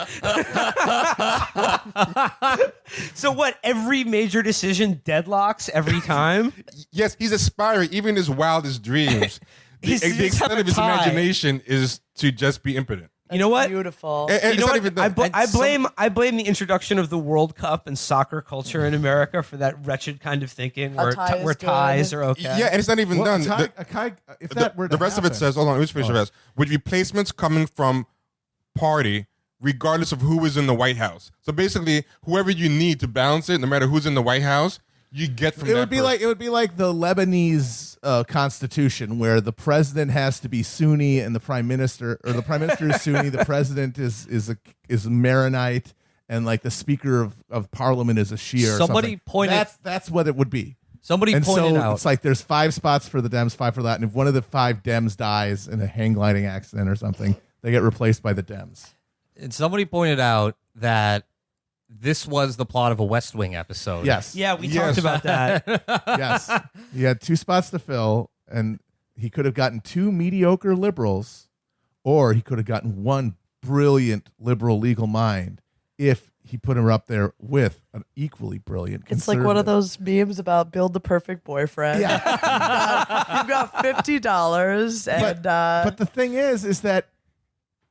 Speaker 4: So what? Every major decision deadlocks every time?
Speaker 5: Yes, he's aspiring, even in his wildest dreams. The
Speaker 4: He's just
Speaker 5: extent
Speaker 4: have a
Speaker 5: of his
Speaker 4: tie.
Speaker 5: imagination is to just be impotent.
Speaker 4: You know what?
Speaker 7: Beautiful.
Speaker 5: And
Speaker 4: You know
Speaker 5: it's not
Speaker 4: what?
Speaker 5: even that.
Speaker 4: I blame the introduction of the World Cup and soccer culture in America for that wretched kind of thinking where,
Speaker 7: tie is
Speaker 4: where ties
Speaker 7: good.
Speaker 4: are okay.
Speaker 5: Yeah, and it's not even
Speaker 8: Well,
Speaker 5: done. The rest of it says, hold on, let me finish this. With replacements coming from party, regardless of who is in the White House. So basically, whoever you need to balance it, no matter who's in the White House, you get from
Speaker 8: It
Speaker 5: that
Speaker 8: would be
Speaker 5: person.
Speaker 8: like the Lebanese constitution, where the president has to be Sunni and the prime minister is Sunni, the president is Maronite, and like the speaker of parliament is a Shia.
Speaker 6: Somebody pointed.
Speaker 8: That's what it would be.
Speaker 6: Somebody
Speaker 8: And
Speaker 6: pointed
Speaker 8: so
Speaker 6: out.
Speaker 8: it's like there's 5 spots for the Dems, 5 for that, and if one of the 5 Dems dies in a hang gliding accident or something, they get replaced by the Dems.
Speaker 6: And somebody pointed out that this was the plot of a West Wing episode.
Speaker 8: Yes.
Speaker 4: Yeah, we talked about that.
Speaker 8: Yes. He had 2 spots to fill, and he could have gotten 2 mediocre liberals, or he could have gotten 1 brilliant liberal legal mind if he put her up there with an equally brilliant
Speaker 7: It's like one of those memes about build the perfect boyfriend.
Speaker 8: Yeah.
Speaker 7: You've got $50 and
Speaker 8: But the thing is that,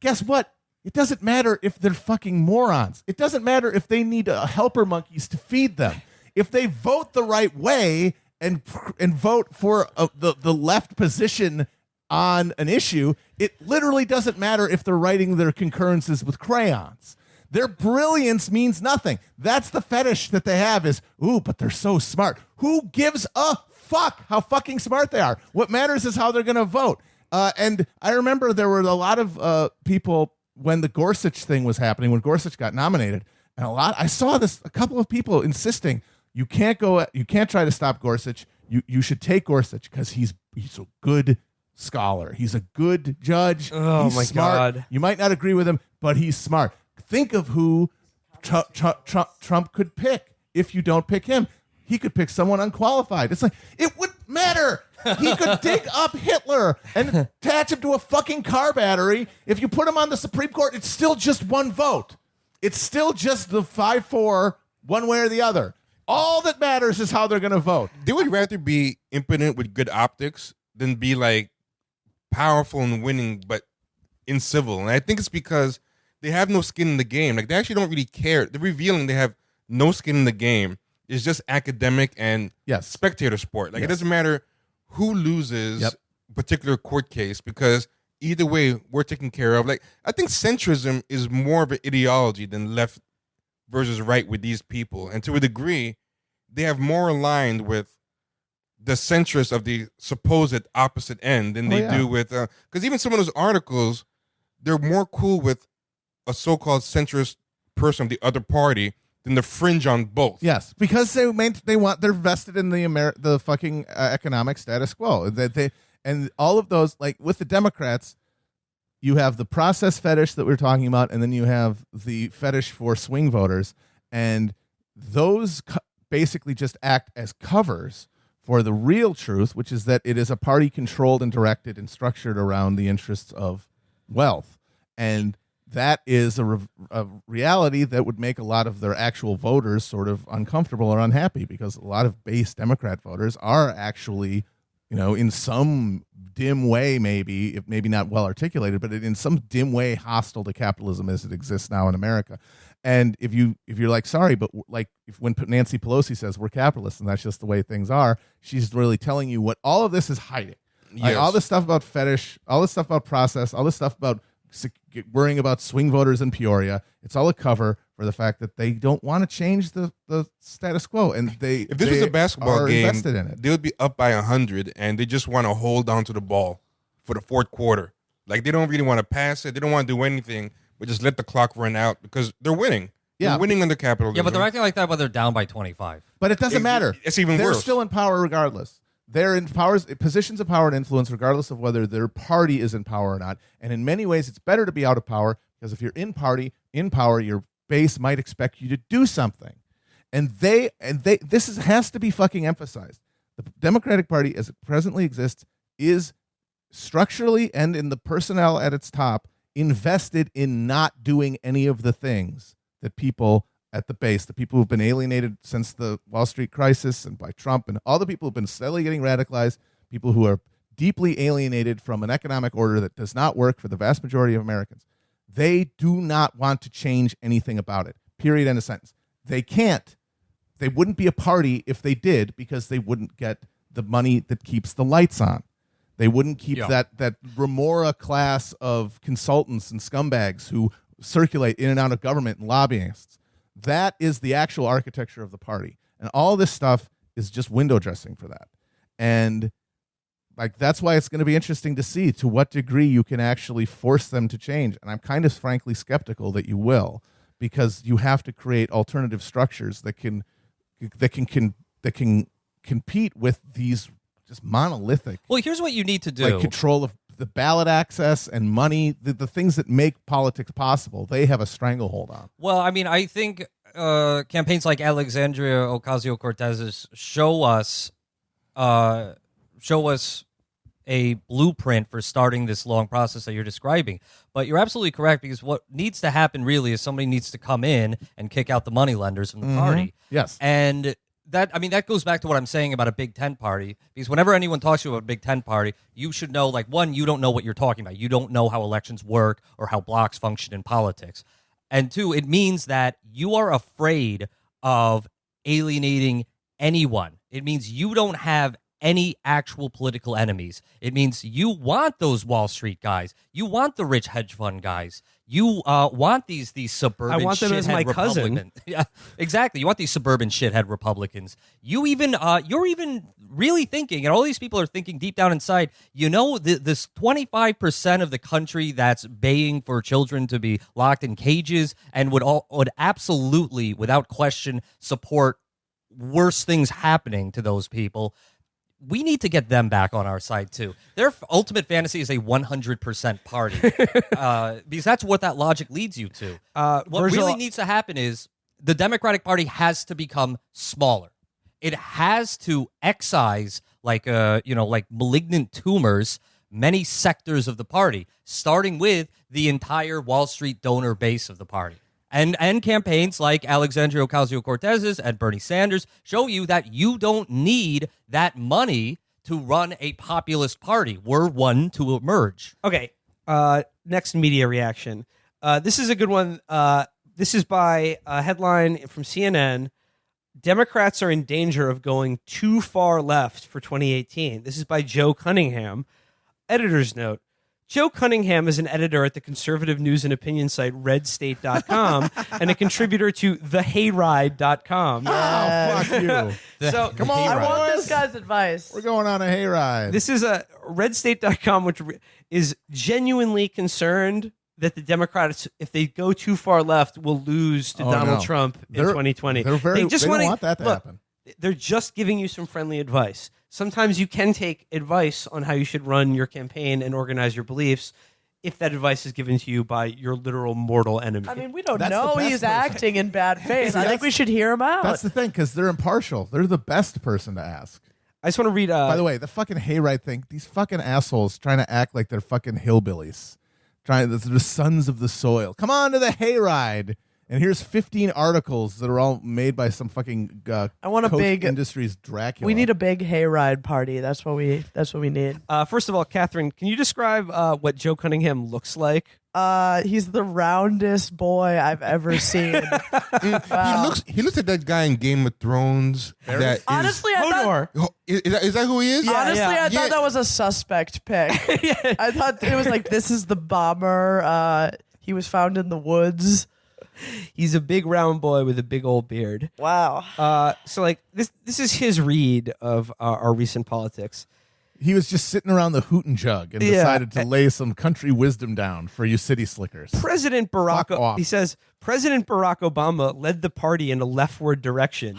Speaker 8: guess what? It doesn't matter if they're fucking morons. It doesn't matter if they need helper monkeys to feed them. If they vote the right way and vote for the left position on an issue, it literally doesn't matter if they're writing their concurrences with crayons. Their brilliance means nothing. That's the fetish that they have is, ooh, but they're so smart. Who gives a fuck how fucking smart they are? What matters is how they're going to vote. And I remember there were a lot of people when the Gorsuch thing was happening, when Gorsuch got nominated, and I saw a couple of people insisting, you can't try to stop Gorsuch. You should take Gorsuch because he's a good scholar. He's a good judge.
Speaker 4: Oh,
Speaker 8: he's
Speaker 4: my
Speaker 8: smart.
Speaker 4: God.
Speaker 8: You might not agree with him, but he's smart. Think of who Trump could pick. If you don't pick him, he could pick someone unqualified. It's like, it wouldn't matter. He could dig up Hitler and attach him to a fucking car battery. If you put him on the Supreme Court, it's still just 1 vote. It's still just the 5-4, one way or the other. All that matters is how they're going to vote.
Speaker 5: They would rather be impotent with good optics than be like powerful and winning, but incivil. And I think it's because they have no skin in the game. Like, they actually don't really care. They're revealing they have no skin in the game. It's just academic and spectator sport. Like, it doesn't matter who loses a particular court case, because either way, we're taken care of. Like, I think centrism is more of an ideology than left versus right with these people. And to a degree, they have more aligned with the centrists of the supposed opposite end than they do with, because even some of those articles, they're more cool with a so-called centrist person of the other party than the fringe on both.
Speaker 8: Yes, because they're vested in the fucking economic status quo. And all of those, like with the Democrats, you have the process fetish that we're talking about, and then you have the fetish for swing voters, and those basically just act as covers for the real truth, which is that it is a party controlled and directed and structured around the interests of wealth. And that is a reality that would make a lot of their actual voters sort of uncomfortable or unhappy, because a lot of base Democrat voters are actually, in some dim way, maybe not well articulated, but in some dim way hostile to capitalism as it exists now in America. And if you're like, sorry, but like when Nancy Pelosi says we're capitalists and that's just the way things are, she's really telling you what all of this is hiding.
Speaker 5: Yes.
Speaker 8: Like, all this stuff about fetish, all this stuff about process, all this stuff about worrying about swing voters in Peoria. It's all a cover for the fact that they don't want to change the status quo, and
Speaker 5: if this was a basketball game,
Speaker 8: invested in it.
Speaker 5: They would be up by 100, and they just want to hold on to the ball for the 4th quarter. Like, they don't really want to pass it. They don't want to do anything, but just let the clock run out because they're winning.
Speaker 8: Yeah.
Speaker 5: They're winning under capitalism.
Speaker 6: Yeah, but they're acting like that when they're down by 25.
Speaker 8: But it doesn't matter.
Speaker 5: It's even
Speaker 8: They're
Speaker 5: worse.
Speaker 8: still in power regardless. They're in positions of power and influence regardless of whether their party is in power or not. And in many ways, it's better to be out of power, because if you're in power, your base might expect you to do something. And this has to be fucking emphasized. The Democratic Party, as it presently exists, is structurally and in the personnel at its top invested in not doing any of the things that people at the base, the people who've been alienated since the Wall Street crisis and by Trump, and all the people who've been steadily getting radicalized, people who are deeply alienated from an economic order that does not work for the vast majority of Americans. They do not want to change anything about it. Period. End of sentence. They can't. They wouldn't be a party if they did, because they wouldn't get the money that keeps the lights on. They wouldn't keep that remora class of consultants and scumbags who circulate in and out of government and lobbyists. That is the actual architecture of the party. And all this stuff is just window dressing for that. And like that's why it's going to be interesting to see to what degree you can actually force them to change. And I'm kind of frankly skeptical that you will, because you have to create alternative structures that can compete with these just monolithic.
Speaker 6: Well, here's what you need to do.
Speaker 8: Like control of the ballot access and money, the things that make politics possible, they have a stranglehold on.
Speaker 6: Well, I mean, I think campaigns like Alexandria Ocasio-Cortez show us a blueprint for starting this long process that you're describing. But you're absolutely correct, because what needs to happen really is somebody needs to come in and kick out the moneylenders from the party.
Speaker 8: Yes.
Speaker 6: And that goes back to what I'm saying about a Big Tent party, because whenever anyone talks to you about a Big Tent party, you should know, like, one, you don't know what you're talking about. You don't know how elections work or how blocks function in politics. And two, it means that you are afraid of alienating anyone. It means you don't have any actual political enemies. It means you want those Wall Street guys. You want the rich hedge fund guys. You want these suburban
Speaker 4: I want them as my cousin.
Speaker 6: Yeah, exactly. You want these suburban shithead Republicans. You're even really thinking, and all these people are thinking deep down inside, this 25% of the country that's baying for children to be locked in cages and would absolutely, without question, support worse things happening to those people. We need to get them back on our side, too. Their ultimate fantasy is a 100% party, because that's what that logic leads you to. What really needs to happen is the Democratic Party has to become smaller. It has to excise, like malignant tumors, many sectors of the party, starting with the entire Wall Street donor base of the party. And campaigns like Alexandria Ocasio-Cortez's and Bernie Sanders show you that you don't need that money to run a populist party. We're one to emerge.
Speaker 4: Okay, next media reaction. This is a good one. This is by a headline from CNN. Democrats are in danger of going too far left for 2018. This is by Joe Cunningham. Editor's note. Joe Cunningham is an editor at the conservative news and opinion site redstate.com and a contributor to thehayride.com.
Speaker 8: Oh, fuck you.
Speaker 4: So
Speaker 8: come on,
Speaker 7: I want this guy's advice.
Speaker 8: We're going on a hayride.
Speaker 4: This is a redstate.com, which is genuinely concerned that the Democrats, if they go too far left, will lose to Donald Trump in 2020.
Speaker 8: They don't want that to happen.
Speaker 4: They're just giving you some friendly advice. Sometimes you can take advice on how you should run your campaign and organize your beliefs if that advice is given to you by your literal mortal enemy.
Speaker 7: I mean, we don't
Speaker 8: That's
Speaker 7: know
Speaker 8: the best
Speaker 7: he's
Speaker 8: person.
Speaker 7: acting in bad faith. I think we should hear him out.
Speaker 8: That's the thing, because they're impartial. They're the best person to ask.
Speaker 4: I just want to read...
Speaker 8: By the way, the fucking hayride thing, these fucking assholes trying to act like they're fucking hillbillies. They're the sons of the soil. Come on to the hayride. And here's 15 articles that are all made by some fucking
Speaker 7: I want a
Speaker 8: Koch
Speaker 7: big
Speaker 8: Industries Dracula.
Speaker 7: We need a big hayride party. That's what we need.
Speaker 4: First of all, Katherine, can you describe what Joe Cunningham looks like?
Speaker 7: He's the roundest boy I've ever seen. Wow.
Speaker 5: He looks like that guy in Game of Thrones.
Speaker 7: Honestly, I thought,
Speaker 5: Is that who he is?
Speaker 7: honestly, I thought that was a suspect pick. I thought it was like, this is the bomber. He was found in the woods.
Speaker 4: He's a big round boy with a big old beard.
Speaker 7: Wow.
Speaker 4: So like this is his read of our recent politics.
Speaker 8: He was just sitting around the hoot and jug and decided to lay some country wisdom down for you city slickers.
Speaker 4: President Barack, he says, President Barack Obama led the party in a leftward direction.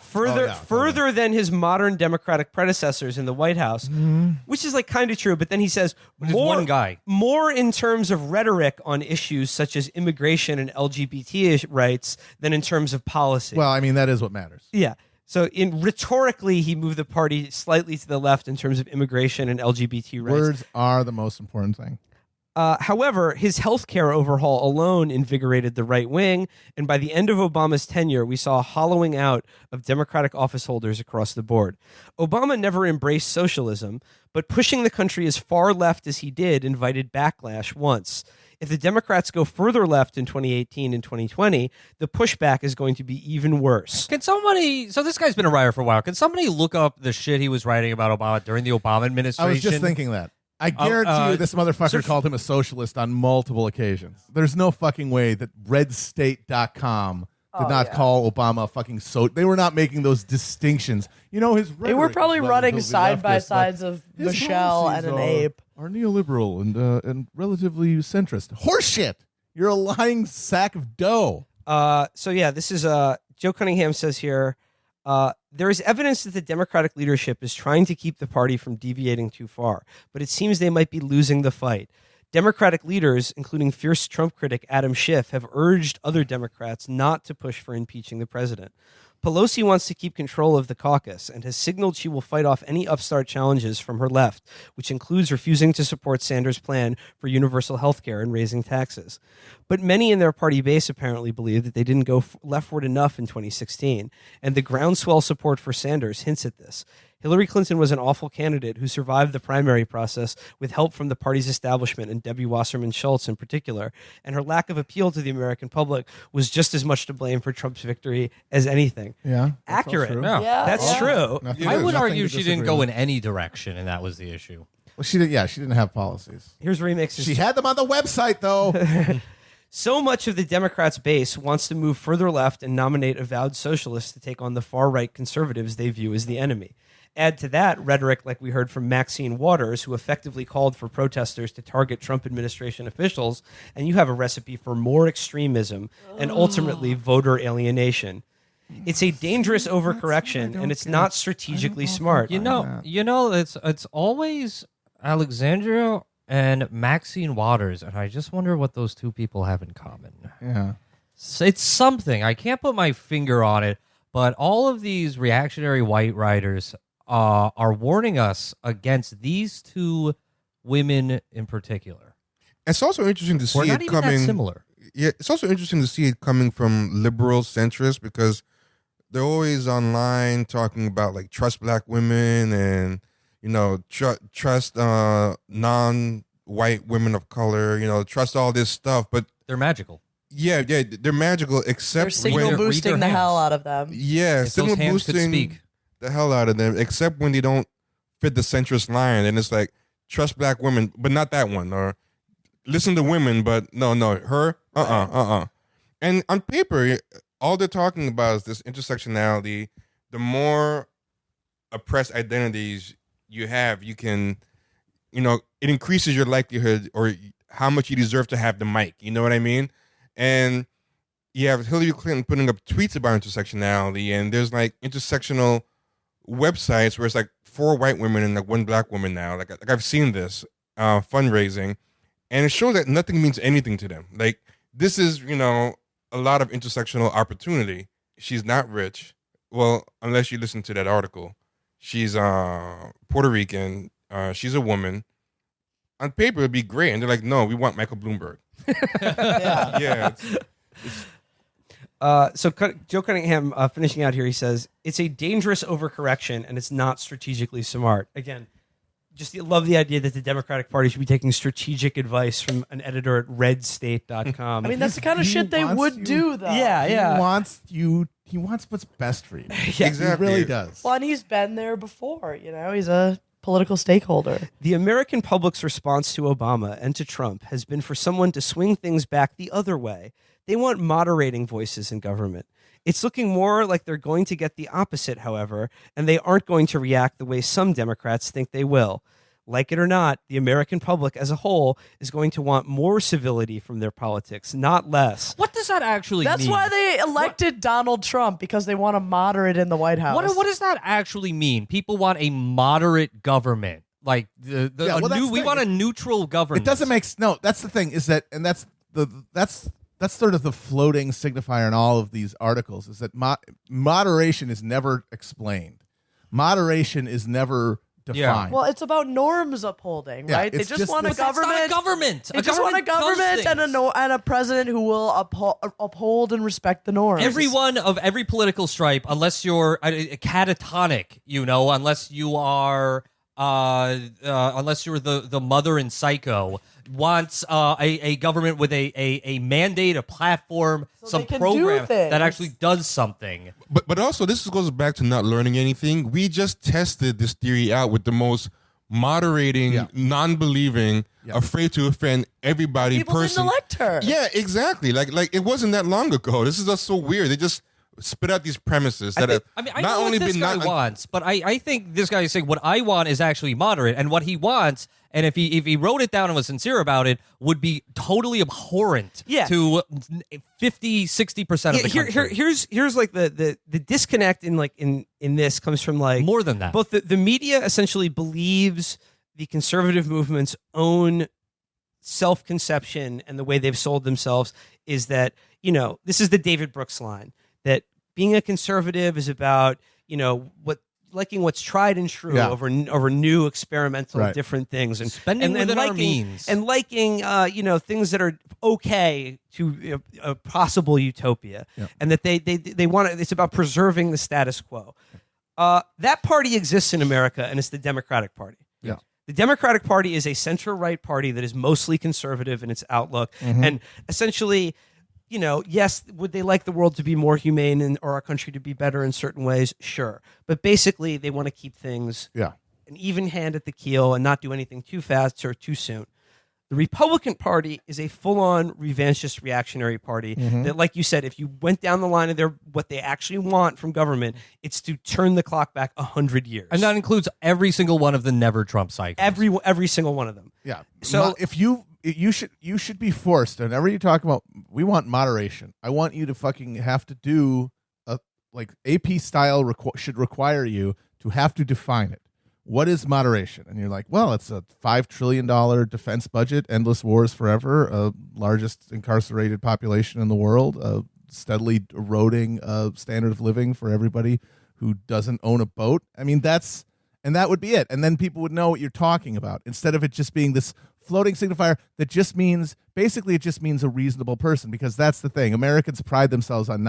Speaker 4: Further than his modern Democratic predecessors in the White House, which is like kind of true. But then he says
Speaker 6: one guy.
Speaker 4: More in terms of rhetoric on issues such as immigration and LGBT rights than in terms of policy.
Speaker 8: Well, I mean, that is what matters.
Speaker 4: Yeah. So rhetorically, he moved the party slightly to the left in terms of immigration and LGBT rights.
Speaker 8: Words are the most important thing.
Speaker 4: However, his healthcare overhaul alone invigorated the right wing, and by the end of Obama's tenure, we saw a hollowing out of Democratic office holders across the board. Obama never embraced socialism, but pushing the country as far left as he did invited backlash once. If the Democrats go further left in 2018 and 2020, the pushback is going to be even worse.
Speaker 6: Can somebody, so this guy's been a writer for a while, can somebody look up the shit he was writing about Obama during the Obama administration?
Speaker 8: I was just thinking that. I guarantee you this motherfucker called him a socialist on multiple occasions. There's no fucking way that Redstate.com did not call Obama a fucking They were not making those distinctions. You know, his
Speaker 7: They were probably running side by sides of
Speaker 8: his
Speaker 7: Michelle and an
Speaker 8: policies
Speaker 7: ape.
Speaker 8: are neoliberal and relatively centrist. Horseshit! You're a lying sack of dough.
Speaker 4: So yeah, this is Joe Cunningham says here, there is evidence that the Democratic leadership is trying to keep the party from deviating too far, but it seems they might be losing the fight. Democratic leaders, including fierce Trump critic Adam Schiff, have urged other Democrats not to push for impeaching the president. Pelosi wants to keep control of the caucus and has signaled she will fight off any upstart challenges from her left, which includes refusing to support Sanders' plan for universal health care and raising taxes. But many in their party base apparently believe that they didn't go leftward enough in 2016, and the groundswell support for Sanders hints at this. Hillary Clinton was an awful candidate who survived the primary process with help from the party's establishment and Debbie Wasserman Schultz in particular, and her lack of appeal to the American public was just as much to blame for Trump's victory as anything.
Speaker 8: Yeah.
Speaker 4: Accurate.
Speaker 6: Yeah.
Speaker 4: That's true.
Speaker 6: I would argue she didn't go in any direction, and that was the issue.
Speaker 8: Well, she didn't have policies.
Speaker 4: Here's remixes.
Speaker 8: She had them on the website, though.
Speaker 4: So much of the Democrats' base wants to move further left and nominate avowed socialists to take on the far-right conservatives they view as the enemy. Add to that rhetoric like we heard from Maxine Waters, who effectively called for protesters to target Trump administration officials, and you have a recipe for more extremism and ultimately voter alienation. It's a dangerous overcorrection, and it's not strategically smart.
Speaker 6: You know, it's always Alexandria and Maxine Waters, and I just wonder what those two people have in common.
Speaker 8: Yeah.
Speaker 6: It's something. I can't put my finger on it, but all of these reactionary white writers are warning us against these two women in particular.
Speaker 5: It's also interesting to see
Speaker 6: We're not
Speaker 5: it
Speaker 6: even
Speaker 5: coming.
Speaker 6: that similar.
Speaker 5: Yeah, it's also interesting to see it coming from liberal centrists because they're always online talking about like trust black women and trust non-white women of color. Trust all this stuff, but
Speaker 6: They're magical.
Speaker 5: yeah, they're magical except
Speaker 7: They're signal
Speaker 5: when
Speaker 7: boosting
Speaker 6: their
Speaker 7: the hell
Speaker 6: hands.
Speaker 7: out of them.
Speaker 5: yeah,
Speaker 6: If
Speaker 5: signal
Speaker 6: those hands could
Speaker 5: boosting
Speaker 6: speak.
Speaker 5: the hell out of them, except when they don't fit the centrist line, and it's like trust black women, but not that one, or listen to women, but no, her, And on paper, all they're talking about is this intersectionality. The more oppressed identities you have, you can, it increases your likelihood or how much you deserve to have the mic. You know what I mean? And you have Hillary Clinton putting up tweets about intersectionality, and there's like intersectional websites where it's like 4 white women and like 1 black woman now. Like I've seen this fundraising, and it shows that nothing means anything to them. Like this is, a lot of intersectional opportunity. She's not rich. Well, unless you listen to that article. She's Puerto Rican. She's a woman. On paper, it'd be great. And they're like, no, we want Michael Bloomberg. Yeah.
Speaker 4: So Joe Cunningham, finishing out here, he says, it's a dangerous overcorrection and it's not strategically smart. Again, just love the idea that the Democratic Party should be taking strategic advice from an editor at redstate.com.
Speaker 7: I mean, that's the kind of shit they would do, though.
Speaker 4: Yeah.
Speaker 8: He wants what's best for you.
Speaker 4: Yeah,
Speaker 5: exactly.
Speaker 8: He really does.
Speaker 7: Well, and he's been there before. He's a political stakeholder.
Speaker 4: The American public's response to Obama and to Trump has been for someone to swing things back the other way. They want moderating voices in government. It's looking more like they're going to get the opposite, however, and they aren't going to react the way some Democrats think they will. Like it or not, the American public as a whole is going to want more civility from their politics, not less.
Speaker 6: What does that actually
Speaker 7: That's
Speaker 6: mean?
Speaker 7: why they elected Donald Trump, because they want a moderate in the White House.
Speaker 6: What does that actually mean? People want a moderate government. Like we want a neutral government.
Speaker 8: It doesn't make that's the thing, is that, and that's sort of the floating signifier in all of these articles, is that moderation is never explained. Moderation is never define.
Speaker 7: Well, it's about norms upholding,
Speaker 8: Yeah,
Speaker 7: right? They
Speaker 8: it's
Speaker 7: just
Speaker 8: just
Speaker 7: want a
Speaker 8: this-
Speaker 6: That's
Speaker 7: government.
Speaker 6: not a government.
Speaker 7: They just want a government and a president who will uphold and respect the norms.
Speaker 6: Everyone of every political stripe, unless you're catatonic, unless you are, unless you're the mother in Psycho, wants a government with a mandate, a platform, some
Speaker 7: they can
Speaker 6: program
Speaker 7: do things.
Speaker 6: that actually does something.
Speaker 5: But also, this goes back to not learning anything. We just tested this theory out with the most moderating, non-believing, afraid to offend everybody
Speaker 7: People
Speaker 5: person.
Speaker 7: didn't elect her.
Speaker 5: Yeah, exactly. Like it wasn't that long ago. This is just so weird. They just spit out these premises that have
Speaker 6: I
Speaker 5: not
Speaker 6: know
Speaker 5: only
Speaker 6: what this
Speaker 5: been
Speaker 6: guy
Speaker 5: not
Speaker 6: wants, but I think this guy is saying what I want is actually moderate, and what he wants, and if he wrote it down and was sincere about it, would be totally abhorrent to 50-60% of the country.
Speaker 4: Here's like the disconnect in this comes from like
Speaker 6: More than that.
Speaker 4: Both the media essentially believes the conservative movement's own self-conception and the way they've sold themselves is that, this is the David Brooks line, that being a conservative is about, liking what's tried and true over new experimental different things and
Speaker 6: spending within our means
Speaker 4: and liking things that are okay to a possible utopia, and that they want it's about preserving the status quo. That party exists in America, and it's the Democratic Party.
Speaker 8: Yeah.
Speaker 4: The Democratic Party is a center-right party that is mostly conservative in its outlook, and essentially, yes, would they like the world to be more humane or our country to be better in certain ways? Sure. But basically, they want to keep things an even hand at the keel and not do anything too fast or too soon. The Republican Party is a full-on revanchist reactionary party that, like you said, if you went down the line of what they actually want from government, it's to turn the clock back 100 years.
Speaker 6: And that includes every single one of the never Trump cycles.
Speaker 4: Every single one of them.
Speaker 8: Yeah.
Speaker 4: So
Speaker 8: if you should be forced, whenever you talk about, we want moderation, I want you to fucking have to do AP style should require you to have to define it. What is moderation? And you're like, well, it's a $5 trillion defense budget, endless wars forever, largest incarcerated population in the world, steadily eroding standard of living for everybody who doesn't own a boat. I mean, and that would be it. And then people would know what you're talking about, instead of it just being this floating signifier that just means, basically it just means a reasonable person, because that's the thing. Americans pride themselves on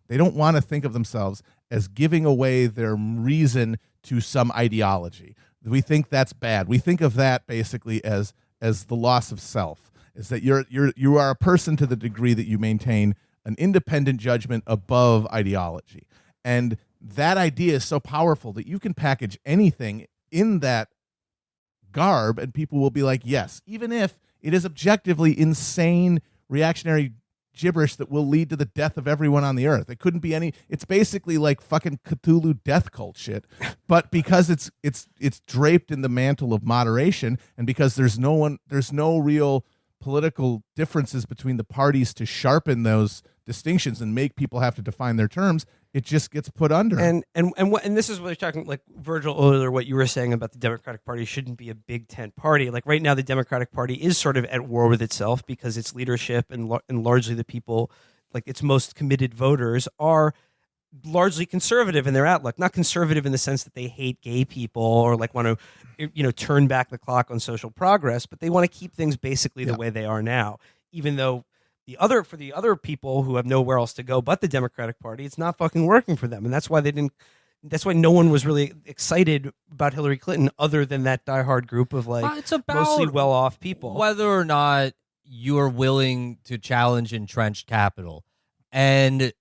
Speaker 8: they don't want to think of themselves as giving away their reason to some ideology. We think that's bad. We think of that basically as the loss of self, is that you are a person to the degree that you maintain an independent judgment above ideology. And that idea is so powerful that you can package anything in that garb and people will be like, yes, even if it is objectively insane reactionary gibberish that will lead to the death of everyone on the earth. It couldn't be it's basically like fucking Cthulhu death cult shit. But because it's draped in the mantle of moderation, and because there's no real political differences between the parties to sharpen those distinctions and make people have to define their terms, it just gets put under.
Speaker 4: And this is what you're talking, like Virgil earlier, what you were saying about the Democratic Party shouldn't be a big tent party. Like right now, the Democratic Party is sort of at war with itself because its leadership and largely the people, like its most committed voters, are largely conservative in their outlook. Not conservative in the sense that they hate gay people or like want to, turn back the clock on social progress, but they want to keep things basically the way they are now, even though for the other people who have nowhere else to go but the Democratic Party, it's not fucking working for them. And that's why that's why no one was really excited about Hillary Clinton other than that diehard group of
Speaker 6: it's about
Speaker 4: mostly well-off people.
Speaker 6: Whether or not you're willing to challenge entrenched capital. And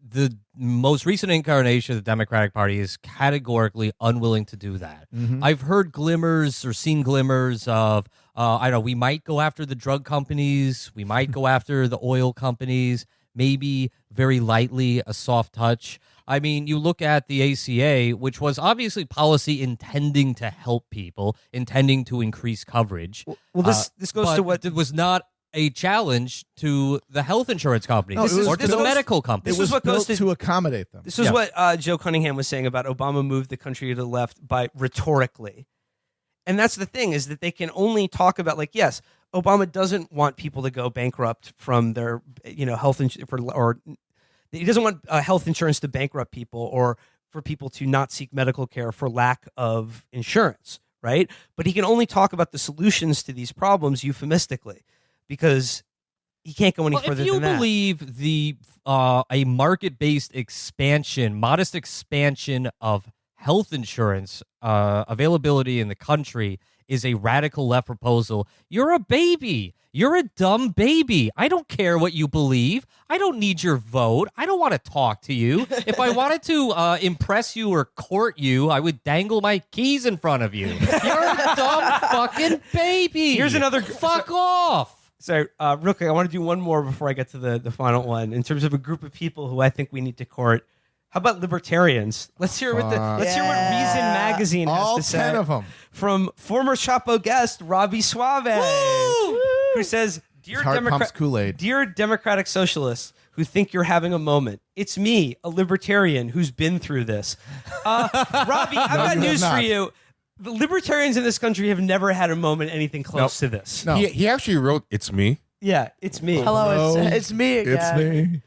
Speaker 6: the most recent incarnation of the Democratic Party is categorically unwilling to do that. I've heard glimmers or seen glimmers of, we might go after the drug companies, we might go after the oil companies, maybe very lightly, a soft touch. I mean, you look at the ACA, which was obviously policy intending to help people, intending to increase coverage.
Speaker 4: Well, this goes to what
Speaker 6: it was not a challenge to the health insurance companies or to the medical companies.
Speaker 8: It was built to accommodate them.
Speaker 4: This is what Joe Cunningham was saying about Obama moved the country to the left by rhetorically. And that's the thing, is that they can only talk about, like, yes, Obama doesn't want people to go bankrupt from their, health insurance, or he doesn't want health insurance to bankrupt people, or for people to not seek medical care for lack of insurance, right? But he can only talk about the solutions to these problems euphemistically because he can't go any further
Speaker 6: if you
Speaker 4: than that.
Speaker 6: believe the a market-based expansion, modest expansion of health insurance availability in the country is a radical left proposal, you're a baby. You're a dumb baby. I don't care what you believe. I don't need your vote. I don't want to talk to you. If I wanted to impress you or court you, I would dangle my keys in front of you. You're a dumb fucking baby.
Speaker 4: Here's another-
Speaker 6: Fuck off.
Speaker 4: So, real quick, I want to do one more before I get to the final one. In terms of a group of people who I think we need to court, how about libertarians? Let's hear what Reason Magazine has
Speaker 8: All
Speaker 4: to say.
Speaker 8: 10 of them.
Speaker 4: From former Chapo guest Robbie Suave, who says,
Speaker 8: His heart pumps Kool-Aid.
Speaker 4: Dear Democratic Socialists who think you're having a moment, it's me, a libertarian who's been through this. Robbie, I've got
Speaker 8: you
Speaker 4: news
Speaker 8: have
Speaker 4: for
Speaker 8: not.
Speaker 4: you. The libertarians in this country have never had a moment anything close to this.
Speaker 8: No.
Speaker 5: He actually wrote, "It's me."
Speaker 4: Yeah, it's me.
Speaker 7: Hello,
Speaker 8: Hello.
Speaker 7: it's me again.
Speaker 8: It's me.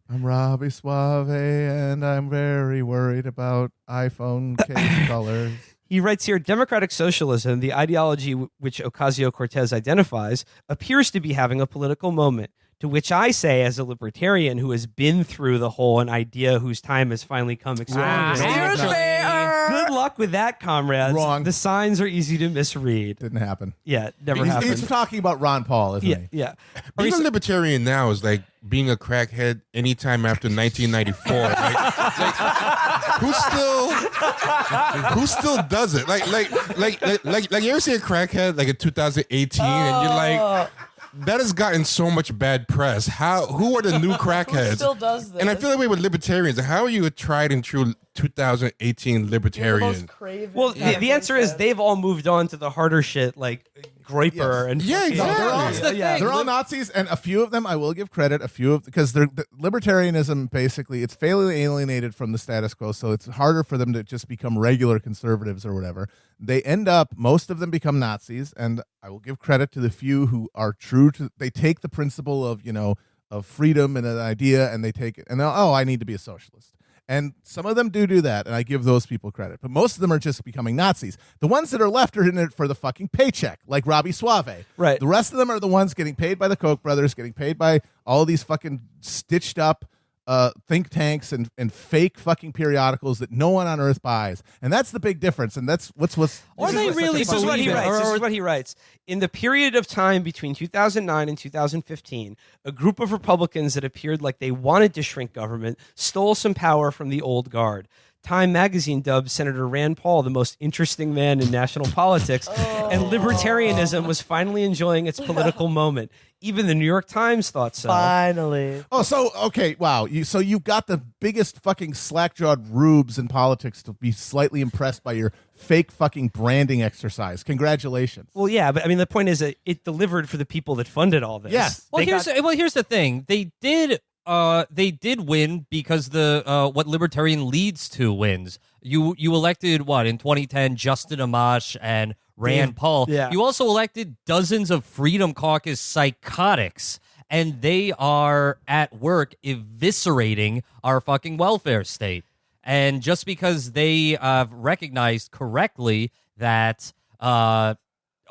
Speaker 8: I'm Robbie Suave, and I'm very worried about iPhone case colors.
Speaker 4: He writes here, Democratic Socialism, the ideology which Ocasio-Cortez identifies, appears to be having a political moment, to which I say, as a libertarian who has been through the whole an idea whose time has finally come good luck with that, comrades.
Speaker 8: Wrong.
Speaker 4: The signs are easy to misread.
Speaker 8: Didn't happen.
Speaker 4: Yeah, never
Speaker 8: He's
Speaker 4: happened.
Speaker 8: talking about Ron Paul, isn't
Speaker 4: Yeah,
Speaker 8: he?
Speaker 4: yeah.
Speaker 5: Being a libertarian now is like being a crackhead anytime after 1994. Who still does it? Like you ever see a crackhead like in 2018 and you're like, that has gotten so much bad press. Who are the new crackheads?
Speaker 7: Who still does this?
Speaker 5: And I feel that way with libertarians. How are you a tried and true 2018 libertarian?
Speaker 4: Well, the answer is they've all moved on to the harder shit like Groyper and
Speaker 5: Yeah,
Speaker 4: fucking-
Speaker 5: exactly.
Speaker 8: They're all Nazis, and a few of them, I will give credit, because libertarianism, basically, it's fairly alienated from the status quo, so it's harder for them to just become regular conservatives or whatever. They end up, most of them become Nazis, and I will give credit to the few who are true to, they take the principle of, of freedom and an idea, and they take it, and I need to be a socialist. And some of them do that, and I give those people credit. But most of them are just becoming Nazis. The ones that are left are in it for the fucking paycheck, like Robbie Suave.
Speaker 4: Right.
Speaker 8: The rest of them are the ones getting paid by the Koch brothers, getting paid by all these fucking stitched up think tanks and fake fucking periodicals that no one on earth buys. And that's the big difference. And that's what's
Speaker 6: Or they really
Speaker 4: This is what he
Speaker 6: believe it,
Speaker 4: writes. This
Speaker 6: or-
Speaker 4: is what he writes. In the period of time between 2009 and 2015, a group of Republicans that appeared like they wanted to shrink government stole some power from the old guard. Time magazine dubbed Senator Rand Paul the most interesting man in national politics, and libertarianism was finally enjoying its political moment. Even the New York Times thought so.
Speaker 7: Finally.
Speaker 8: Oh, so okay, wow. So you got the biggest fucking slack-jawed rubes in politics to be slightly impressed by your fake fucking branding exercise. Congratulations.
Speaker 4: Well, yeah, but I mean, the point is that it delivered for the people that funded all this.
Speaker 8: Yes.
Speaker 6: Well,
Speaker 4: They got-
Speaker 6: here's the thing. They did win because the what libertarian leads to wins. You elected what in 2010 Justin Amash and Rand Paul.
Speaker 4: yeah.
Speaker 6: You also elected dozens of Freedom Caucus psychotics, and they are at work eviscerating our fucking welfare state. And just because they recognized correctly that all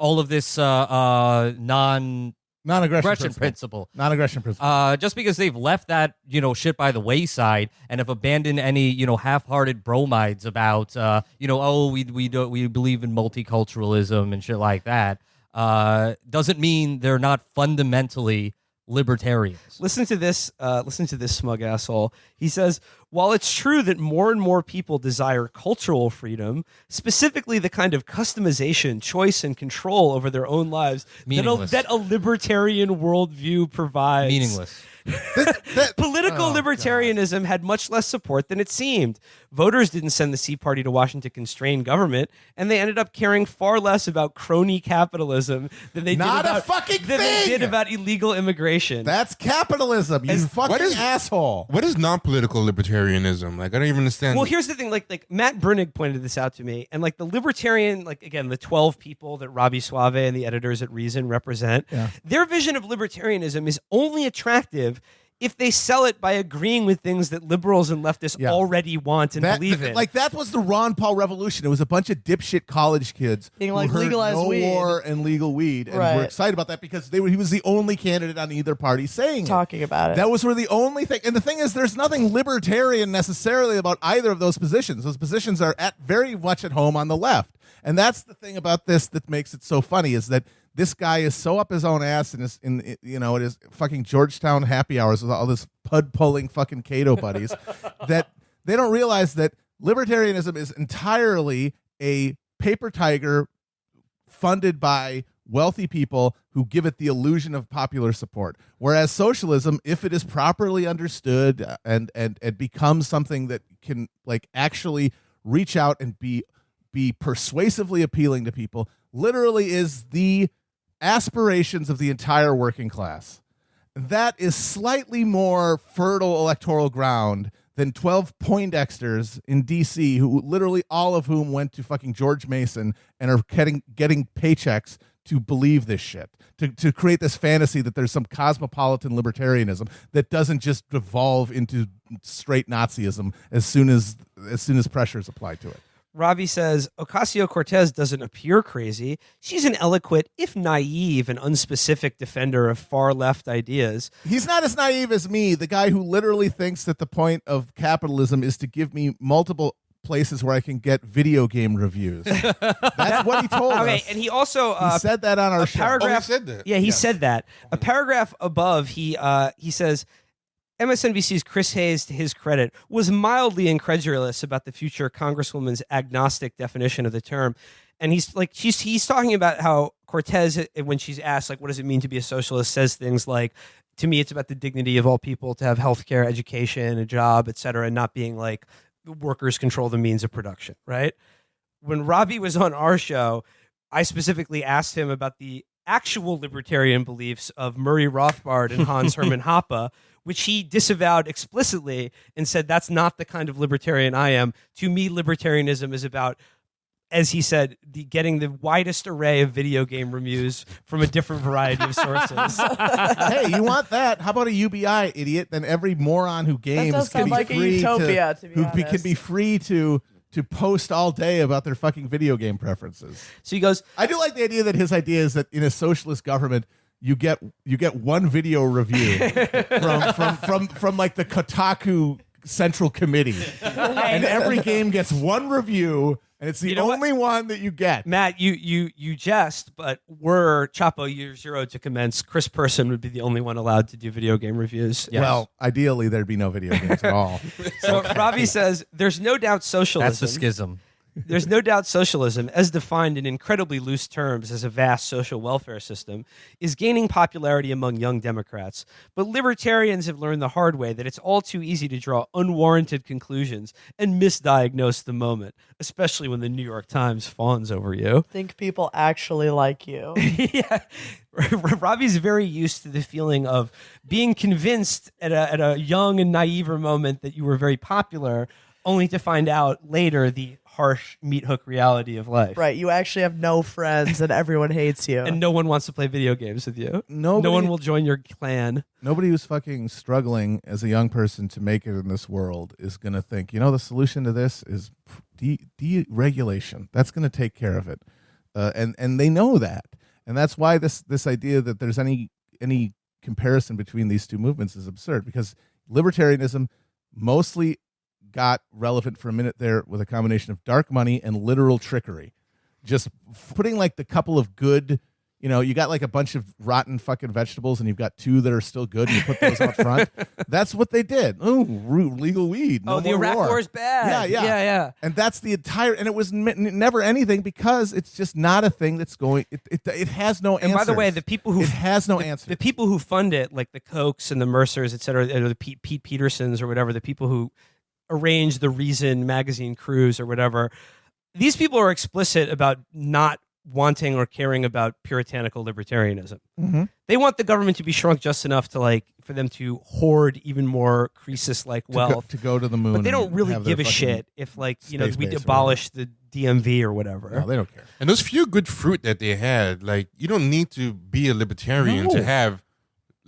Speaker 6: of this non-aggression
Speaker 8: Non-aggression
Speaker 6: principle.
Speaker 8: Non-aggression principle.
Speaker 6: Just because they've left that, shit by the wayside and have abandoned any, half-hearted bromides about, we believe in multiculturalism and shit like that, doesn't mean they're not fundamentally libertarians.
Speaker 4: Listen to this smug asshole. He says, while it's true that more and more people desire cultural freedom, specifically the kind of customization, choice, and control over their own lives
Speaker 6: Meaningless.
Speaker 4: that a libertarian worldview provides.
Speaker 6: Meaningless.
Speaker 4: Political libertarianism had much less support than it seemed. Voters didn't send the Tea Party to Washington to constrain government, and they ended up caring far less about crony capitalism than they
Speaker 8: Not
Speaker 4: did
Speaker 8: a
Speaker 4: about
Speaker 8: fucking
Speaker 4: than they
Speaker 8: thing!
Speaker 4: did about illegal immigration.
Speaker 8: That's capitalism, you fucking asshole.
Speaker 5: What is non-political libertarianism? Like, I don't even understand.
Speaker 4: Well, here's the thing. Like Matt Brunig pointed this out to me, and like the libertarian, like again, the 12 people that Robbie Suave and the editors at Reason represent, their vision of libertarianism is only attractive if they sell it by agreeing with things that liberals and leftists already want and believe in.
Speaker 8: Like that was the Ron Paul revolution. It was a bunch of dipshit college kids
Speaker 7: being
Speaker 8: who
Speaker 7: like,
Speaker 8: heard
Speaker 7: legalize
Speaker 8: no
Speaker 7: weed.
Speaker 8: war and legal weed, and were excited about that because he was the only candidate on either party saying
Speaker 7: talking about it.
Speaker 8: That was the only thing. And the thing is, there's nothing libertarian necessarily about either of those positions. Those positions are very much at home on the left. And that's the thing about this that makes it so funny is that this guy is so up his own ass in his fucking Georgetown happy hours with all this pud pulling fucking Cato buddies that they don't realize that libertarianism is entirely a paper tiger funded by wealthy people who give it the illusion of popular support. Whereas socialism, if it is properly understood and becomes something that can like actually reach out and be persuasively appealing to people, literally is the aspirations of the entire working class. That is slightly more fertile electoral ground than 12 Poindexters in D.C., who literally all of whom went to fucking George Mason and are getting paychecks to believe this shit, to create this fantasy that there's some cosmopolitan libertarianism that doesn't just devolve into straight Nazism as soon as pressure is applied to it.
Speaker 4: Robbie says, Ocasio-Cortez doesn't appear crazy. She's an eloquent, if naive and unspecific defender of far-left ideas.
Speaker 8: He's not as naive as me, the guy who literally thinks that the point of capitalism is to give me multiple places where I can get video game reviews. That's what he told us.
Speaker 4: Okay, and he also
Speaker 8: he said that on our show.
Speaker 4: Paragraph,
Speaker 5: he said that.
Speaker 4: Yeah, he said that. A paragraph above, he says, MSNBC's Chris Hayes, to his credit, was mildly incredulous about the future Congresswoman's agnostic definition of the term. And he's talking about how Cortez, when she's asked, like, what does it mean to be a socialist, says things like, to me, it's about the dignity of all people to have healthcare, education, a job, et cetera, and not being like, workers control the means of production, right? When Robbie was on our show, I specifically asked him about the actual libertarian beliefs of Murray Rothbard and Hans Hermann Hoppe, which he disavowed explicitly and said, that's not the kind of libertarian I am. To me, libertarianism is about, as he said, getting the widest array of video game reviews from a different variety of sources.
Speaker 8: Hey, you want that? How about a UBI, idiot? Then every moron who games
Speaker 7: That does
Speaker 8: can
Speaker 7: sound
Speaker 8: be
Speaker 7: like a
Speaker 8: free
Speaker 7: utopia, to be
Speaker 8: who
Speaker 7: honest.
Speaker 8: can be free to post all day about their fucking video game preferences.
Speaker 4: So he goes,
Speaker 8: I do like the idea that his idea is that in a socialist government, you get one video review from like the Kotaku Central Committee, and every game gets one review, and it's the only one that you get.
Speaker 4: Matt, you jest, but were Chapo Year Zero to commence, Chris Person would be the only one allowed to do video game reviews.
Speaker 6: Yes.
Speaker 8: Well, ideally there'd be no video games at all.
Speaker 4: So Robbie says, there's no doubt socialism.
Speaker 6: That's the schism.
Speaker 4: There's no doubt socialism, as defined in incredibly loose terms as a vast social welfare system, is gaining popularity among young Democrats. But libertarians have learned the hard way that it's all too easy to draw unwarranted conclusions and misdiagnose the moment, especially when the New York Times fawns over you.
Speaker 7: Think people actually like you.
Speaker 4: Yeah. Robbie's very used to the feeling of being convinced at a young and naive moment that you were very popular, only to find out later the harsh meat hook reality of life.
Speaker 7: Right. You actually have no friends and everyone hates you.
Speaker 4: And no one wants to play video games with you.
Speaker 8: Nobody-
Speaker 4: No one will join your clan.
Speaker 8: Nobody who's fucking struggling as a young person to make it in this world is going to think, the solution to this is deregulation. That's going to take care of it. And they know that. And that's why this idea that there's any comparison between these two movements is absurd, because libertarianism mostly got relevant for a minute there with a combination of dark money and literal trickery. Just putting like the couple of good, you got like a bunch of rotten fucking vegetables and you've got two that are still good and you put those out front. That's what they did. Oh, legal weed. No
Speaker 4: the
Speaker 8: more
Speaker 4: Iraq
Speaker 8: war.
Speaker 4: War's bad.
Speaker 8: Yeah. And that's the entire, and it was never anything because it's just not a thing that's going, it has no answers.
Speaker 4: And by the way, the people who
Speaker 8: it has no answers.
Speaker 4: The people who fund it, like the Kochs and the Mercers, et cetera, or the Pete Petersons or whatever, the people who arrange the Reason magazine cruise or whatever, these people are explicit about not wanting or caring about puritanical libertarianism.
Speaker 8: Mm-hmm.
Speaker 4: They want the government to be shrunk just enough to for them to hoard even more Croesus-like wealth
Speaker 8: to go to the moon.
Speaker 4: But they don't
Speaker 8: and
Speaker 4: really
Speaker 8: have their
Speaker 4: give a
Speaker 8: fucking
Speaker 4: shit if we
Speaker 8: space base or
Speaker 4: abolish the DMV or whatever.
Speaker 8: No, they don't care.
Speaker 5: And those few good fruit that they had, you don't need to be a libertarian to have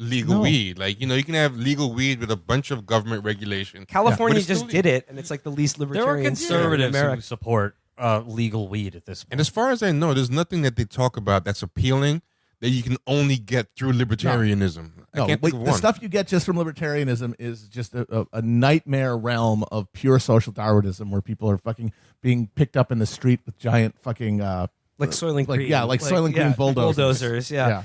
Speaker 5: legal weed. Like, you can have legal weed with a bunch of government regulation.
Speaker 4: California
Speaker 5: But it's
Speaker 4: just did it, and it's like the least
Speaker 6: There are
Speaker 4: libertarian state in
Speaker 6: conservatives who
Speaker 4: America.
Speaker 6: support legal weed at this point.
Speaker 5: And as far as I know, there's nothing that they talk about that's appealing that you can only get through libertarianism. I can't think of
Speaker 8: the
Speaker 5: one.
Speaker 8: stuff you get just from libertarianism is just a nightmare realm of pure social Darwinism, where people are fucking being picked up in the street with giant fucking
Speaker 4: Like Soylent Green.
Speaker 8: Soylent Green bulldozers.
Speaker 4: Yeah.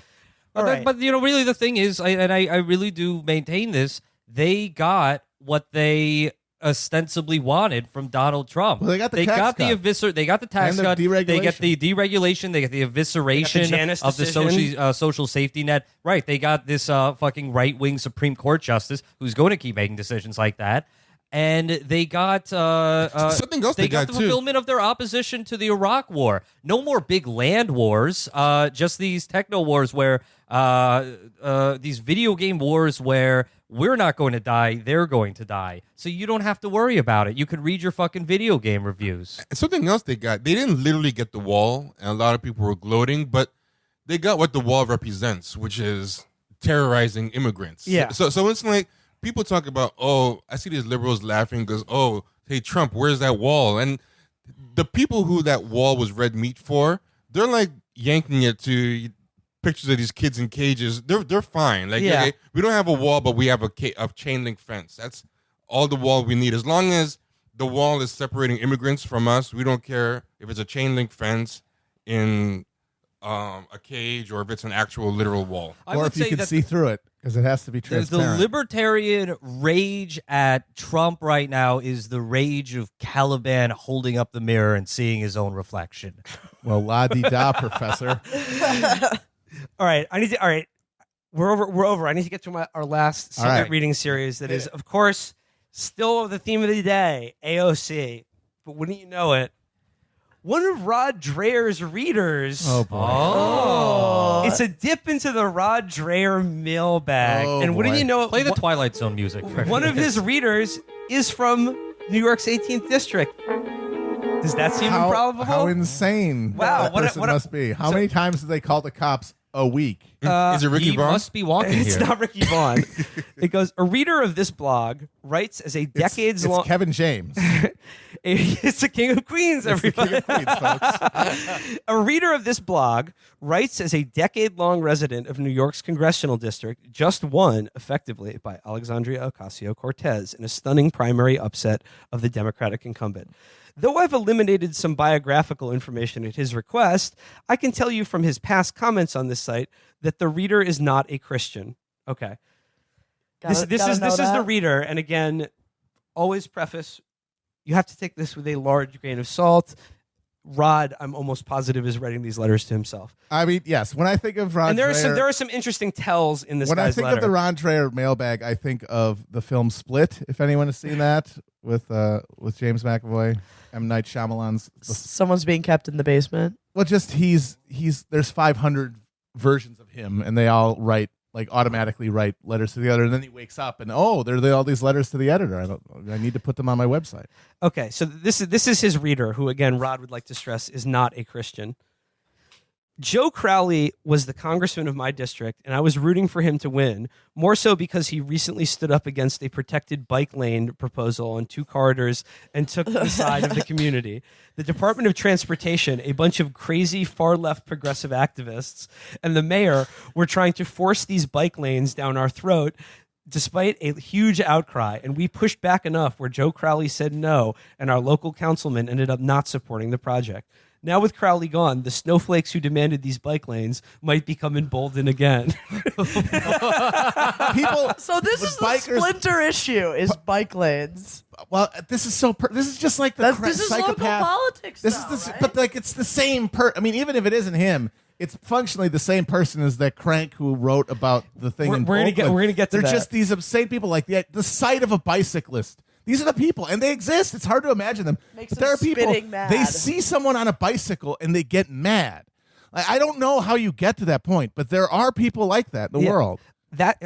Speaker 6: But,
Speaker 4: All right.
Speaker 6: but really the thing is, I really do maintain this, they got what they ostensibly wanted from Donald Trump.
Speaker 8: Well, they got the tax
Speaker 6: got
Speaker 8: cut.
Speaker 6: they got the tax
Speaker 8: And the
Speaker 6: cut, they get
Speaker 8: deregulation.
Speaker 6: the deregulation, they get the evisceration
Speaker 4: Janus
Speaker 6: of the
Speaker 4: decision.
Speaker 6: social safety net. Right, they got this fucking right-wing Supreme Court justice who's going to keep making decisions like that. And they got
Speaker 5: Something else they got,
Speaker 6: the
Speaker 5: too.
Speaker 6: fulfillment of their opposition to the Iraq War. No more big land wars. Just these techno wars where these video game wars where we're not going to die, they're going to die. So you don't have to worry about it. You could read your fucking video game reviews.
Speaker 5: And something else they got, they didn't literally get the wall, and a lot of people were gloating, but they got what the wall represents, which is terrorizing immigrants.
Speaker 4: Yeah.
Speaker 5: So it's like, people talk about, oh, I see these liberals laughing because, oh, hey, Trump, where's that wall? And the people who that wall was red meat for, they're like yanking it to pictures of these kids in cages. They're fine. Like,
Speaker 4: Yeah.
Speaker 5: okay, we don't have a wall, but we have a chain link fence. That's all the wall we need. As long as the wall is separating immigrants from us, we don't care if it's a chain link fence in a cage or if it's an actual literal wall.
Speaker 6: I
Speaker 8: Or
Speaker 6: would
Speaker 8: if you
Speaker 6: say
Speaker 8: can
Speaker 6: that
Speaker 8: see through it, because it has to be
Speaker 6: the
Speaker 8: transparent.
Speaker 6: libertarian rage at Trump right now is the rage of Caliban holding up the mirror and seeing his own reflection.
Speaker 8: Well, la-di-da, Professor.
Speaker 4: All right. All right. We're over. I need to get to our last secret
Speaker 8: right.
Speaker 4: reading series that is, of course, still the theme of the day, AOC. But wouldn't you know it, one of Rod Dreher's readers.
Speaker 8: Oh, boy.
Speaker 6: Oh.
Speaker 4: It's a dip into the Rod Dreher mailbag.
Speaker 8: Oh,
Speaker 4: and wouldn't
Speaker 8: boy.
Speaker 4: you know it,
Speaker 6: Play the Twilight Zone music.
Speaker 4: one of his readers is from New York's 18th district. Does that seem improbable?
Speaker 8: How insane
Speaker 4: Wow,
Speaker 8: that
Speaker 4: what a-
Speaker 8: person
Speaker 4: what a-
Speaker 8: must be. How
Speaker 4: so-
Speaker 8: many times do they call the cops a week?
Speaker 5: Is it Ricky
Speaker 6: He
Speaker 5: Vaughn?
Speaker 6: must be walking
Speaker 4: It's
Speaker 6: here.
Speaker 4: not Ricky Vaughn. It goes, a reader of this blog writes as a decades
Speaker 8: It's
Speaker 4: long.
Speaker 8: Kevin James.
Speaker 4: It's the King of Queens,
Speaker 8: It's the
Speaker 4: everybody.
Speaker 8: King of Queens, folks.
Speaker 4: A reader of this blog writes as a decade-long resident of New York's congressional district, just won, effectively, by Alexandria Ocasio-Cortez in a stunning primary upset of the Democratic incumbent. Though I've eliminated some biographical information at his request, I can tell you from his past comments on this site that the reader is not a Christian. Okay. This is the reader, and again, always preface, you have to take this with a large grain of salt. Rod, I'm almost positive, is writing these letters to himself.
Speaker 8: I mean, yes. When I think of Ron
Speaker 4: And there
Speaker 8: Dreher,
Speaker 4: are some interesting tells in this
Speaker 8: when I
Speaker 4: guy's
Speaker 8: think
Speaker 4: letter.
Speaker 8: of the Ron Dreher mailbag, I think of the film Split. If anyone has seen that with James McAvoy, M. Night Shyamalan's.
Speaker 7: Someone's being kept in the basement.
Speaker 8: Well, just he's there's 500 versions of him, and they all automatically write letters to the editor, and then he wakes up and there are all these letters to the editor. I need to put them on my website.
Speaker 4: Okay, so this is his reader, who, again, Rod would like to stress is not a Christian. Joe Crowley was the congressman of my district, and I was rooting for him to win, more so because he recently stood up against a protected bike lane proposal on 2 corridors and took the side of the community. The Department of Transportation, a bunch of crazy far-left progressive activists, and the mayor were trying to force these bike lanes down our throat despite a huge outcry, and we pushed back enough where Joe Crowley said no, and our local councilman ended up not supporting the project. Now with Crowley gone, the snowflakes who demanded these bike lanes might become emboldened again.
Speaker 8: People.
Speaker 7: So this is the
Speaker 8: bikers-
Speaker 7: splinter issue: is bike lanes.
Speaker 8: Well, this is so. This is just like the
Speaker 7: This is local
Speaker 8: psychopath.
Speaker 7: politics.
Speaker 8: This
Speaker 7: though,
Speaker 8: is the,
Speaker 7: right?
Speaker 8: but like it's the same I mean, even if it isn't him, it's functionally the same person as that crank who wrote about the thing.
Speaker 4: We're
Speaker 8: in
Speaker 4: gonna get-
Speaker 8: Oakland.
Speaker 4: we're gonna get to
Speaker 8: They're
Speaker 4: that.
Speaker 8: just these insane people. Like the sight of a bicyclist. These are the people, and they exist. It's hard to imagine them.
Speaker 7: Makes
Speaker 8: But there are
Speaker 7: them
Speaker 8: people.
Speaker 7: spitting mad.
Speaker 8: They see someone on a bicycle and they get mad. I don't know how you get to that point, but there are people like that in the
Speaker 4: Yeah.
Speaker 8: world.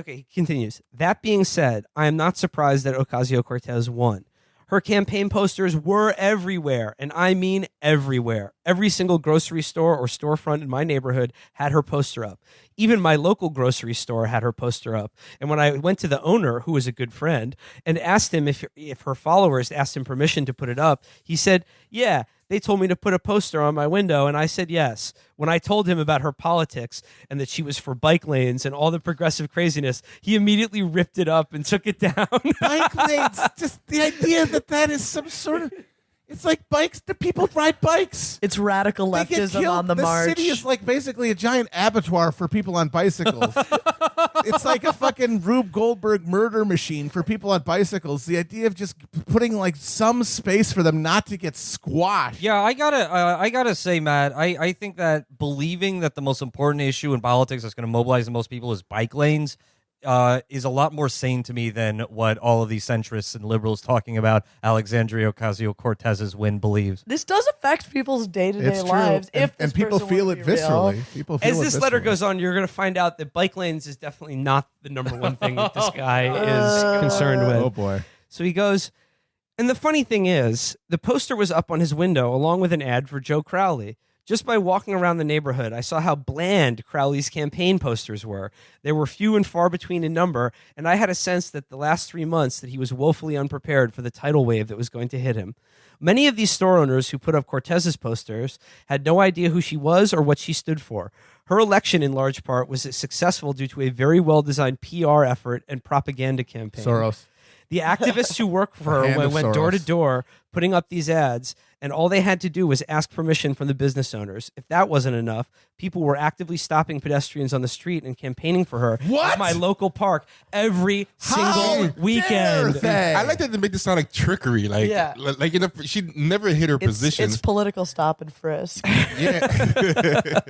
Speaker 4: He continues. That being said, I am not surprised that Ocasio-Cortez won. Her campaign posters were everywhere, and I mean everywhere. Every single grocery store or storefront in my neighborhood had her poster up. Even my local grocery store had her poster up. And when I went to the owner, who was a good friend, and asked him if her followers asked him permission to put it up, he said, yeah, they told me to put a poster on my window, and I said yes. When I told him about her politics and that she was for bike lanes and all the progressive craziness, he immediately ripped it up and took it down.
Speaker 8: Bike lanes, just the idea that is some sort of... It's like bikes. The people ride bikes.
Speaker 7: It's radical
Speaker 8: They get
Speaker 7: leftism
Speaker 8: killed.
Speaker 7: on the march.
Speaker 8: The city is like basically a giant abattoir for people on bicycles. It's like a fucking Rube Goldberg murder machine for people on bicycles. The idea of just putting like some space for them not to get squashed.
Speaker 6: Yeah, I gotta say, Matt, I think that believing that the most important issue in politics that's going to mobilize the most people is bike lanes is a lot more sane to me than what all of these centrists and liberals talking about Alexandria Ocasio-Cortez's win believes.
Speaker 7: This does affect people's day-to-day
Speaker 8: It's true.
Speaker 7: lives.
Speaker 8: And,
Speaker 7: If this
Speaker 8: and people
Speaker 7: person
Speaker 8: feel
Speaker 7: were
Speaker 8: it
Speaker 7: to be real.
Speaker 8: viscerally. People feel
Speaker 4: As
Speaker 8: it
Speaker 4: this letter
Speaker 8: viscerally.
Speaker 4: goes on, you're going to find out that bike lanes is definitely not the number one thing that this guy is concerned with.
Speaker 8: Oh boy.
Speaker 4: So he goes, and the funny thing is, the poster was up on his window along with an ad for Joe Crowley. Just by walking around the neighborhood, I saw how bland Crowley's campaign posters were. They were few and far between in number, and I had a sense that the last 3 months that he was woefully unprepared for the tidal wave that was going to hit him. Many of these store owners who put up Cortez's posters had no idea who she was or what she stood for. Her election, in large part, was successful due to a very well-designed PR effort and propaganda campaign.
Speaker 8: Soros.
Speaker 4: The activists who worked for her
Speaker 8: Hand of
Speaker 4: went door to
Speaker 8: Soros.
Speaker 4: door putting up these ads, and all they had to do was ask permission from the business owners. If that wasn't enough, people were actively stopping pedestrians on the street and campaigning for her
Speaker 8: What?
Speaker 4: at my local park every
Speaker 8: How
Speaker 4: single weekend.
Speaker 8: dare they?
Speaker 5: I like that they make this sound like trickery. Like,
Speaker 7: Yeah.
Speaker 5: like you know, she never hit her position.
Speaker 7: It's political stop and frisk.
Speaker 5: Yeah.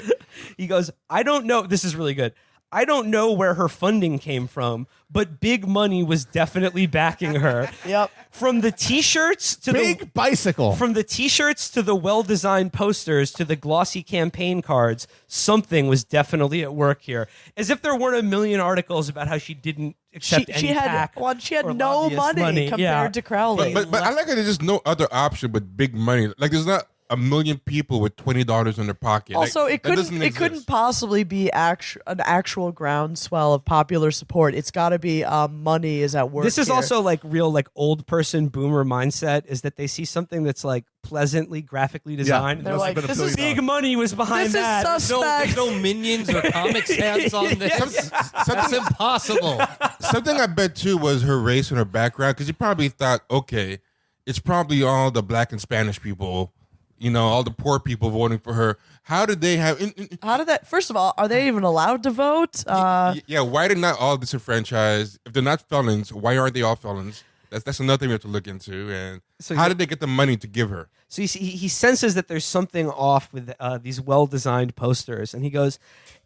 Speaker 4: He goes, I don't know. This is really good. I don't know where her funding came from, but big money was definitely backing her.
Speaker 7: Yep.
Speaker 4: From the T-shirts to
Speaker 8: Big bicycle.
Speaker 4: From the T-shirts to the well-designed posters to the glossy campaign cards, something was definitely at work here. As if there weren't a million articles about how she didn't accept
Speaker 7: She
Speaker 4: any
Speaker 7: had
Speaker 4: PAC or
Speaker 7: no
Speaker 4: lobbyist
Speaker 7: money compared
Speaker 4: Yeah.
Speaker 7: to Crowley.
Speaker 5: but I like that there's just no other option but big money. Like there's not a million people with $20 in their pocket.
Speaker 7: Also,
Speaker 5: Like,
Speaker 7: it
Speaker 5: that doesn't
Speaker 7: couldn't
Speaker 5: exist.
Speaker 7: possibly be an actual groundswell of popular support. It's got to be money is at work.
Speaker 4: This is
Speaker 7: here.
Speaker 4: also like real like old person boomer mindset is that they see something that's like pleasantly graphically designed. and
Speaker 7: They're
Speaker 8: Must
Speaker 7: like,
Speaker 8: have been a
Speaker 7: this is
Speaker 8: billion
Speaker 4: big money was behind
Speaker 7: This is
Speaker 4: that.
Speaker 7: suspect.
Speaker 6: There's no minions or comic sans on this. That's impossible.
Speaker 5: Something I bet too was her race and her background, because you probably thought, okay, it's probably all the black and Spanish people, you know, all the poor people voting for her. How did they have?
Speaker 7: How did that? First of all, are they even allowed to vote?
Speaker 5: Yeah, why did not all disenfranchised? If they're not felons, why aren't they all felons? That's another thing we have to look into. And
Speaker 4: So
Speaker 5: how
Speaker 4: he-
Speaker 5: did they get the money to give her?
Speaker 4: So he senses that there's something off with these well-designed posters, and he goes,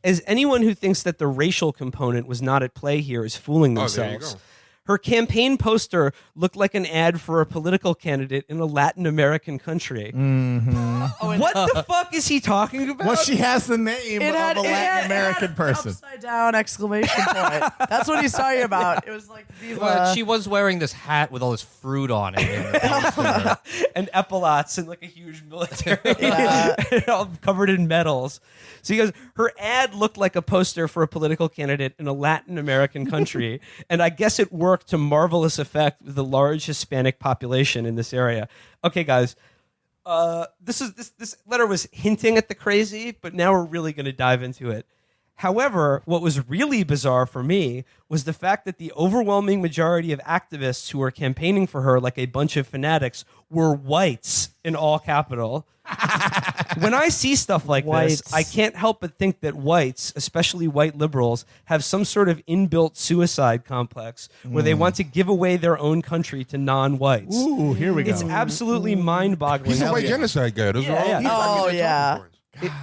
Speaker 4: as anyone who thinks that the racial component was not at play here is fooling
Speaker 5: Oh, there you
Speaker 4: themselves.
Speaker 5: go.
Speaker 4: Her campaign poster looked like an ad for a political candidate in a Latin American country. What the fuck is he talking about?
Speaker 8: Well, she has the name of a Latin American person.
Speaker 7: Upside down exclamation point. That's what he's talking about. It was like Viva.
Speaker 6: But she was wearing this hat with all this fruit on it. in the poster.
Speaker 4: And epaulets and like a huge military,
Speaker 7: Yeah.
Speaker 4: all covered in medals. So he goes, her ad looked like a poster for a political candidate in a Latin American country, and I guess it worked to marvelous effect with the large Hispanic population in this area. Okay, guys, this letter was hinting at the crazy, but now we're really going to dive into it. However, what was really bizarre for me was the fact that the overwhelming majority of activists who were campaigning for her like a bunch of fanatics were whites in all capital. When I see stuff like
Speaker 7: Whites.
Speaker 4: this, I can't help but think that whites, especially white liberals, have some sort of inbuilt suicide complex where they want to give away their own country to non-whites.
Speaker 8: Ooh, here we go.
Speaker 4: It's absolutely mind-boggling.
Speaker 5: He's a white
Speaker 8: yeah.
Speaker 5: genocide guy. Those are all.
Speaker 4: Yeah, yeah.
Speaker 7: Oh, yeah.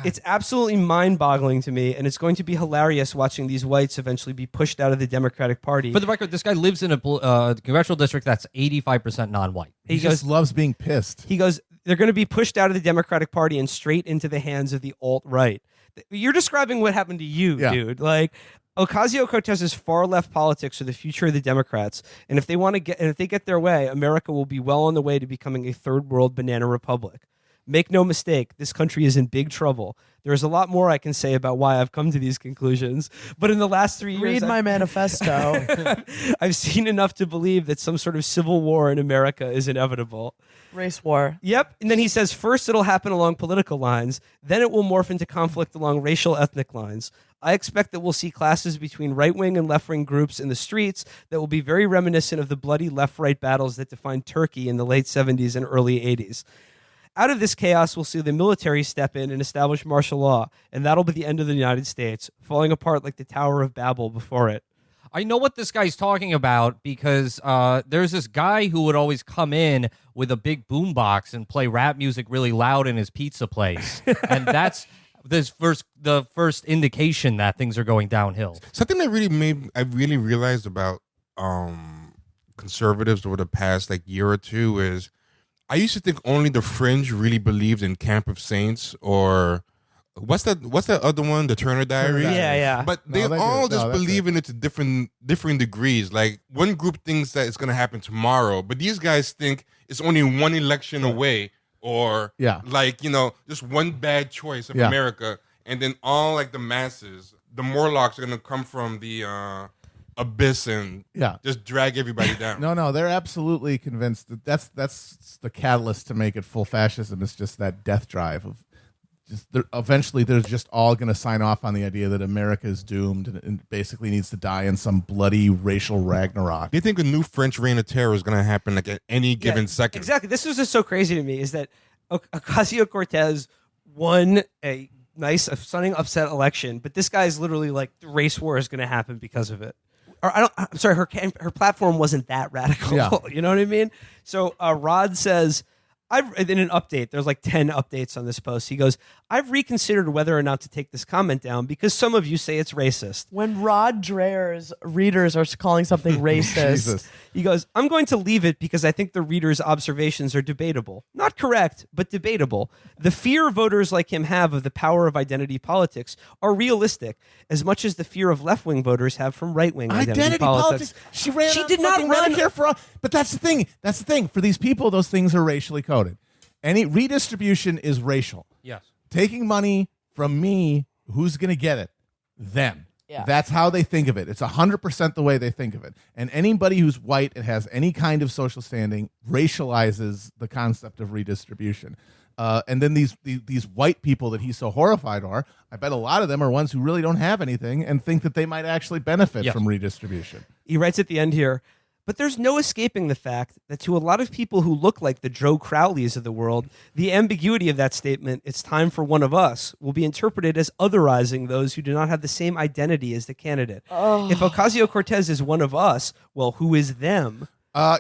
Speaker 4: It's absolutely mind-boggling to me, and it's going to be hilarious watching these whites eventually be pushed out of the Democratic Party.
Speaker 6: For the record, this guy lives in a congressional district that's 85% non-white.
Speaker 8: He just loves being pissed.
Speaker 4: He goes, they're going to be pushed out of the Democratic Party and straight into the hands of the alt-right. You're describing what happened to you,
Speaker 8: Yeah.
Speaker 4: dude. Like, Ocasio-Cortez's far left politics are the future of the Democrats, and if they get their way, America will be well on the way to becoming a third world banana republic. Make no mistake, this country is in big trouble. There's a lot more I can say about why I've come to these conclusions, but in the last 3 years,
Speaker 7: Read my manifesto.
Speaker 4: I've seen enough to believe that some sort of civil war in America is inevitable.
Speaker 7: Race war.
Speaker 4: Yep. And then he says, first it'll happen along political lines, then it will morph into conflict along racial, ethnic lines. I expect that we'll see clashes between right-wing and left-wing groups in the streets that will be very reminiscent of the bloody left-right battles that defined Turkey in the late 70s and early 80s. Out of this chaos, we'll see the military step in and establish martial law, and that'll be the end of the United States, falling apart like the Tower of Babel before it.
Speaker 6: I know what this guy's talking about because there's this guy who would always come in with a big boombox and play rap music really loud in his pizza place, and that's the first indication that things are going downhill.
Speaker 5: Something that I really realized about conservatives over the past year or two is I used to think only the fringe really believed in Camp of Saints or what's that other one, the Turner Diaries?
Speaker 4: Yeah.
Speaker 5: But they all just believe in it to different degrees. Like one group thinks that it's going to happen tomorrow, but these guys think it's only one election away, or just one bad choice of America, and then all the masses, the Morlocks are going to come from the abyss and just drag everybody down.
Speaker 8: No, they're absolutely convinced that that's the catalyst to make it full fascism. It's just that death drive of eventually they're just all going to sign off on the idea that America is doomed and basically needs to die in some bloody racial Ragnarok.
Speaker 5: They think a new French reign of terror is going to happen at any given second.
Speaker 4: Exactly. This was just so crazy to me is that Ocasio-Cortez won a nice, stunning upset election, but this guy's literally like the race war is going to happen because of it. I'm sorry, her platform wasn't that radical.
Speaker 8: Yeah.
Speaker 4: You know what I mean? So Rod says, in an update, there's 10 updates on this post. He goes, I've reconsidered whether or not to take this comment down because some of you say it's racist.
Speaker 7: When Rod Dreher's readers are calling something racist,
Speaker 4: he goes, I'm going to leave it because I think the reader's observations are debatable. Not correct, but debatable. The fear voters like him have of the power of identity politics are realistic, as much as the fear of left-wing voters have from right-wing identity politics.
Speaker 8: She
Speaker 4: did not run
Speaker 8: Medicare for all. But that's the thing. That's the thing. For these people, those things are racially coded. Any redistribution is racial.
Speaker 6: Yes.
Speaker 8: Taking money from me, who's going to get it? Them.
Speaker 7: Yeah.
Speaker 8: That's how they think of it. It's 100% the way they think of it. And anybody who's white and has any kind of social standing racializes the concept of redistribution. And then these white people that he's so horrified are, I bet a lot of them are ones who really don't have anything and think that they might actually benefit from redistribution.
Speaker 4: He writes at the end here, but there's no escaping the fact that to a lot of people who look like the Joe Crowleys of the world, the ambiguity of that statement, it's time for one of us, will be interpreted as otherizing those who do not have the same identity as the candidate. If Ocasio-Cortez is one of us, well, who is them?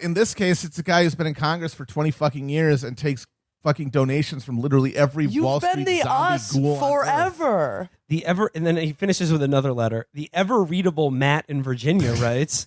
Speaker 8: In this case, it's a guy who's been in Congress for 20 fucking years and takes fucking donations from literally every Wall Street
Speaker 7: You've been the
Speaker 8: zombie
Speaker 7: us
Speaker 8: ghoul on Earth.
Speaker 7: forever.
Speaker 4: And then he finishes with another letter. The ever-readable Matt in Virginia writes,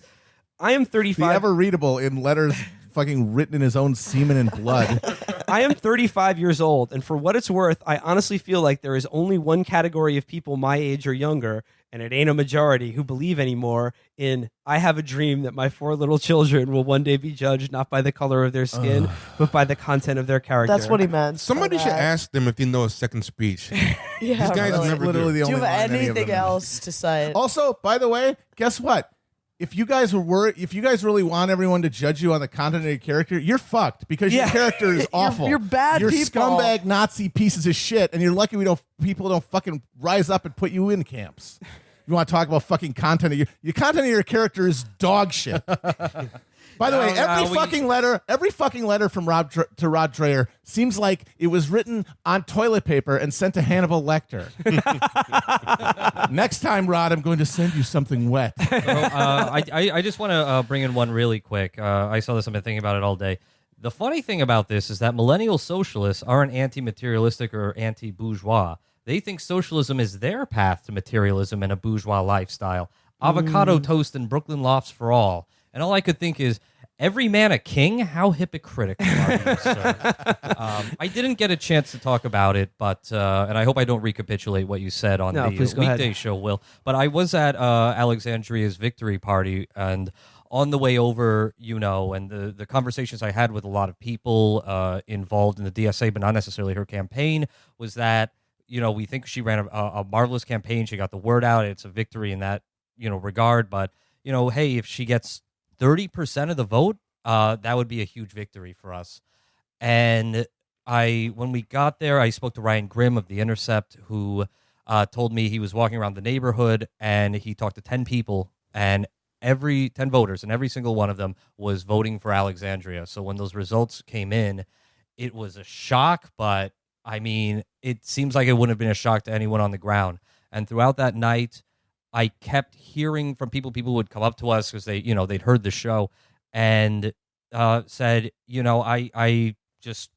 Speaker 4: I am 35.
Speaker 8: The ever readable in letters fucking written in his own semen and blood.
Speaker 4: I am 35 years old, and for what it's worth, I honestly feel like there is only one category of people my age or younger, and it ain't a majority, who believe anymore in I have a dream that my 4 little children will one day be judged not by the color of their skin, but by the content of their character.
Speaker 7: That's what he meant.
Speaker 5: Somebody should ask them if they know a second speech.
Speaker 7: Yeah,
Speaker 5: These guys
Speaker 7: really.
Speaker 5: never
Speaker 8: Literally
Speaker 5: do.
Speaker 8: the
Speaker 7: Do you
Speaker 8: only
Speaker 7: have
Speaker 8: line any of
Speaker 7: anything
Speaker 8: them-
Speaker 7: else to say?
Speaker 8: Also, by the way, guess what? If you guys really want everyone to judge you on the content of your character, you're fucked because your character is awful.
Speaker 7: You're bad
Speaker 8: You're
Speaker 7: people.
Speaker 8: scumbag Nazi pieces of shit, and you're lucky people don't fucking rise up and put you in camps. You want to talk about fucking content of your content of your character is dog shit. By the way, every fucking letter from Rod Dreher seems like it was written on toilet paper and sent to Hannibal Lecter. Next time, Rod, I'm going to send you something wet.
Speaker 6: I just want to bring in one really quick. I saw this. I've been thinking about it all day. The funny thing about this is that millennial socialists aren't anti-materialistic or anti-bourgeois. They think socialism is their path to materialism and a bourgeois lifestyle. Avocado toast and Brooklyn lofts for all. And all I could think is, Every man a king? How hypocritical are you, sir? I didn't get a chance to talk about it, but and I hope I don't recapitulate what you said on the weekday show, Will. But I was at Alexandria's victory party, and on the way over, and the conversations I had with a lot of people involved in the DSA, but not necessarily her campaign, was that, we think she ran a marvelous campaign. She got the word out. It's a victory in that, regard. But, hey, if she gets 30% of the vote, that would be a huge victory for us. And when we got there, I spoke to Ryan Grimm of The Intercept, who told me he was walking around the neighborhood and he talked to 10 people, and 10 voters, and every single one of them was voting for Alexandria. So when those results came in, it was a shock, but I mean, it seems like it wouldn't have been a shock to anyone on the ground. And throughout that night, I kept hearing from people would come up to us because they'd heard the show and said, I just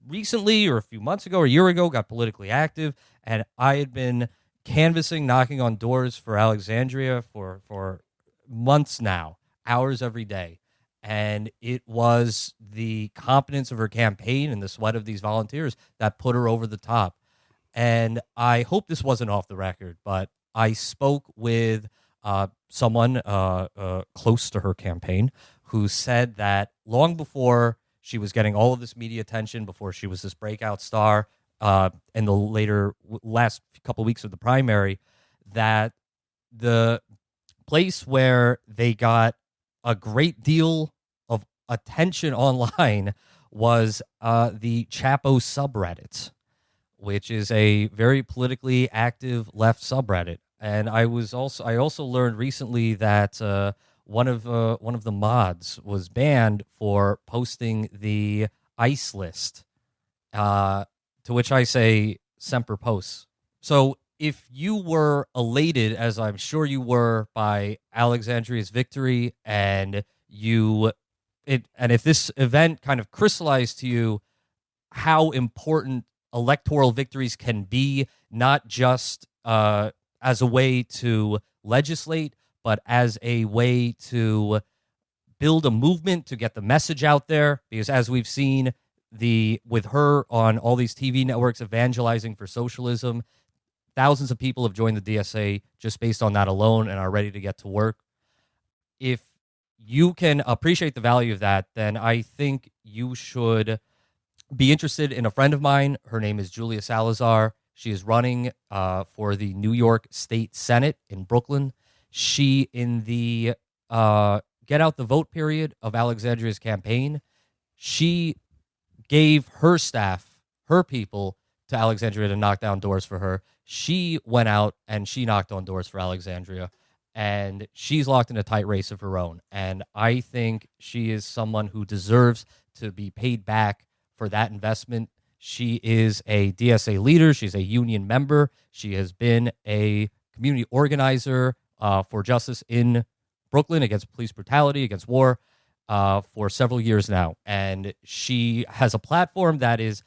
Speaker 6: recently, or a few months ago or a year ago, got politically active, and I had been canvassing, knocking on doors for Alexandria for months now, hours every day. And it was the competence of her campaign and the sweat of these volunteers that put her over the top. And I hope this wasn't off the record, but I spoke with someone close to her campaign who said that long before she was getting all of this media attention, before she was this breakout star in the last couple of weeks of the primary, that the place where they got a great deal of attention online was the Chapo subreddit, which is a very politically active left subreddit. And I also learned recently that one of the mods was banned for posting the ICE list, to which I say semper post. So if you were elated, as I'm sure you were, by Alexandria's victory, and if this event kind of crystallized to you how important electoral victories can be, not just as a way to legislate, but as a way to build a movement to get the message out there, because as we've seen with her on all these TV networks evangelizing for socialism, thousands of people have joined the DSA just based on that alone and are ready to get to work. If you can appreciate the value of that, then I think you should be interested in a friend of mine. Her name is Julia Salazar. She is running for the New York State Senate in Brooklyn. She, in the get out the vote period of Alexandria's campaign, she gave her staff, her people, to Alexandria to knock down doors for her. She went out and she knocked on doors for Alexandria, and she's locked in a tight race of her own. And I think she is someone who deserves to be paid back for that investment. She is a DSA leader. She's a union member. She has been a community organizer for justice in Brooklyn against police brutality, against war, for several years now. And she has a platform that is,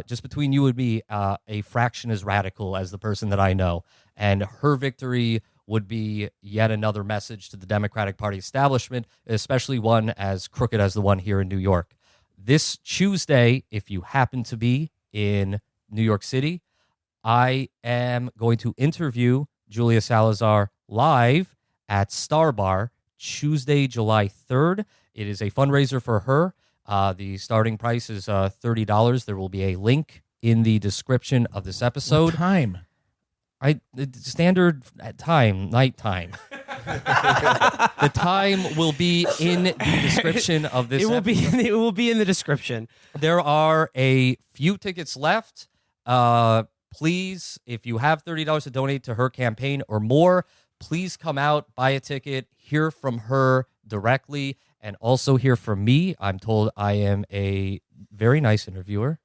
Speaker 6: just between you and me, a fraction as radical as the person that I know. And her victory would be yet another message to the Democratic Party establishment, especially one as crooked as the one here in New York. This Tuesday, if you happen to be in New York City, I am going to interview Julia Salazar live at Star Bar Tuesday, July 3rd. It is a fundraiser for her. The starting price is $30. There will be a link in the description of this episode.
Speaker 8: What time?
Speaker 6: The standard time, nighttime. The time will be in the description of this episode.
Speaker 4: It will be in the description.
Speaker 6: There are a few tickets left. Please, if you have $30 to donate to her campaign or more, please come out, buy a ticket, hear from her directly, and also hear from me. I'm told I am a very nice interviewer.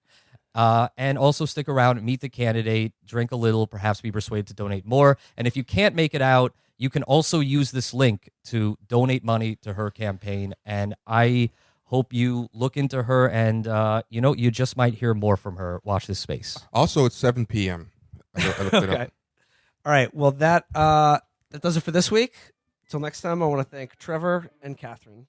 Speaker 6: And also stick around, meet the candidate, drink a little, perhaps be persuaded to donate more. And if you can't make it out, you can also use this link to donate money to her campaign. And I hope you look into her, and you just might hear more from her. Watch this space.
Speaker 5: Also, it's 7 p.m. I looked it
Speaker 4: Okay.
Speaker 5: up.
Speaker 4: All right. Well, that does it for this week. Until next time, I want to thank Trevor and Katherine.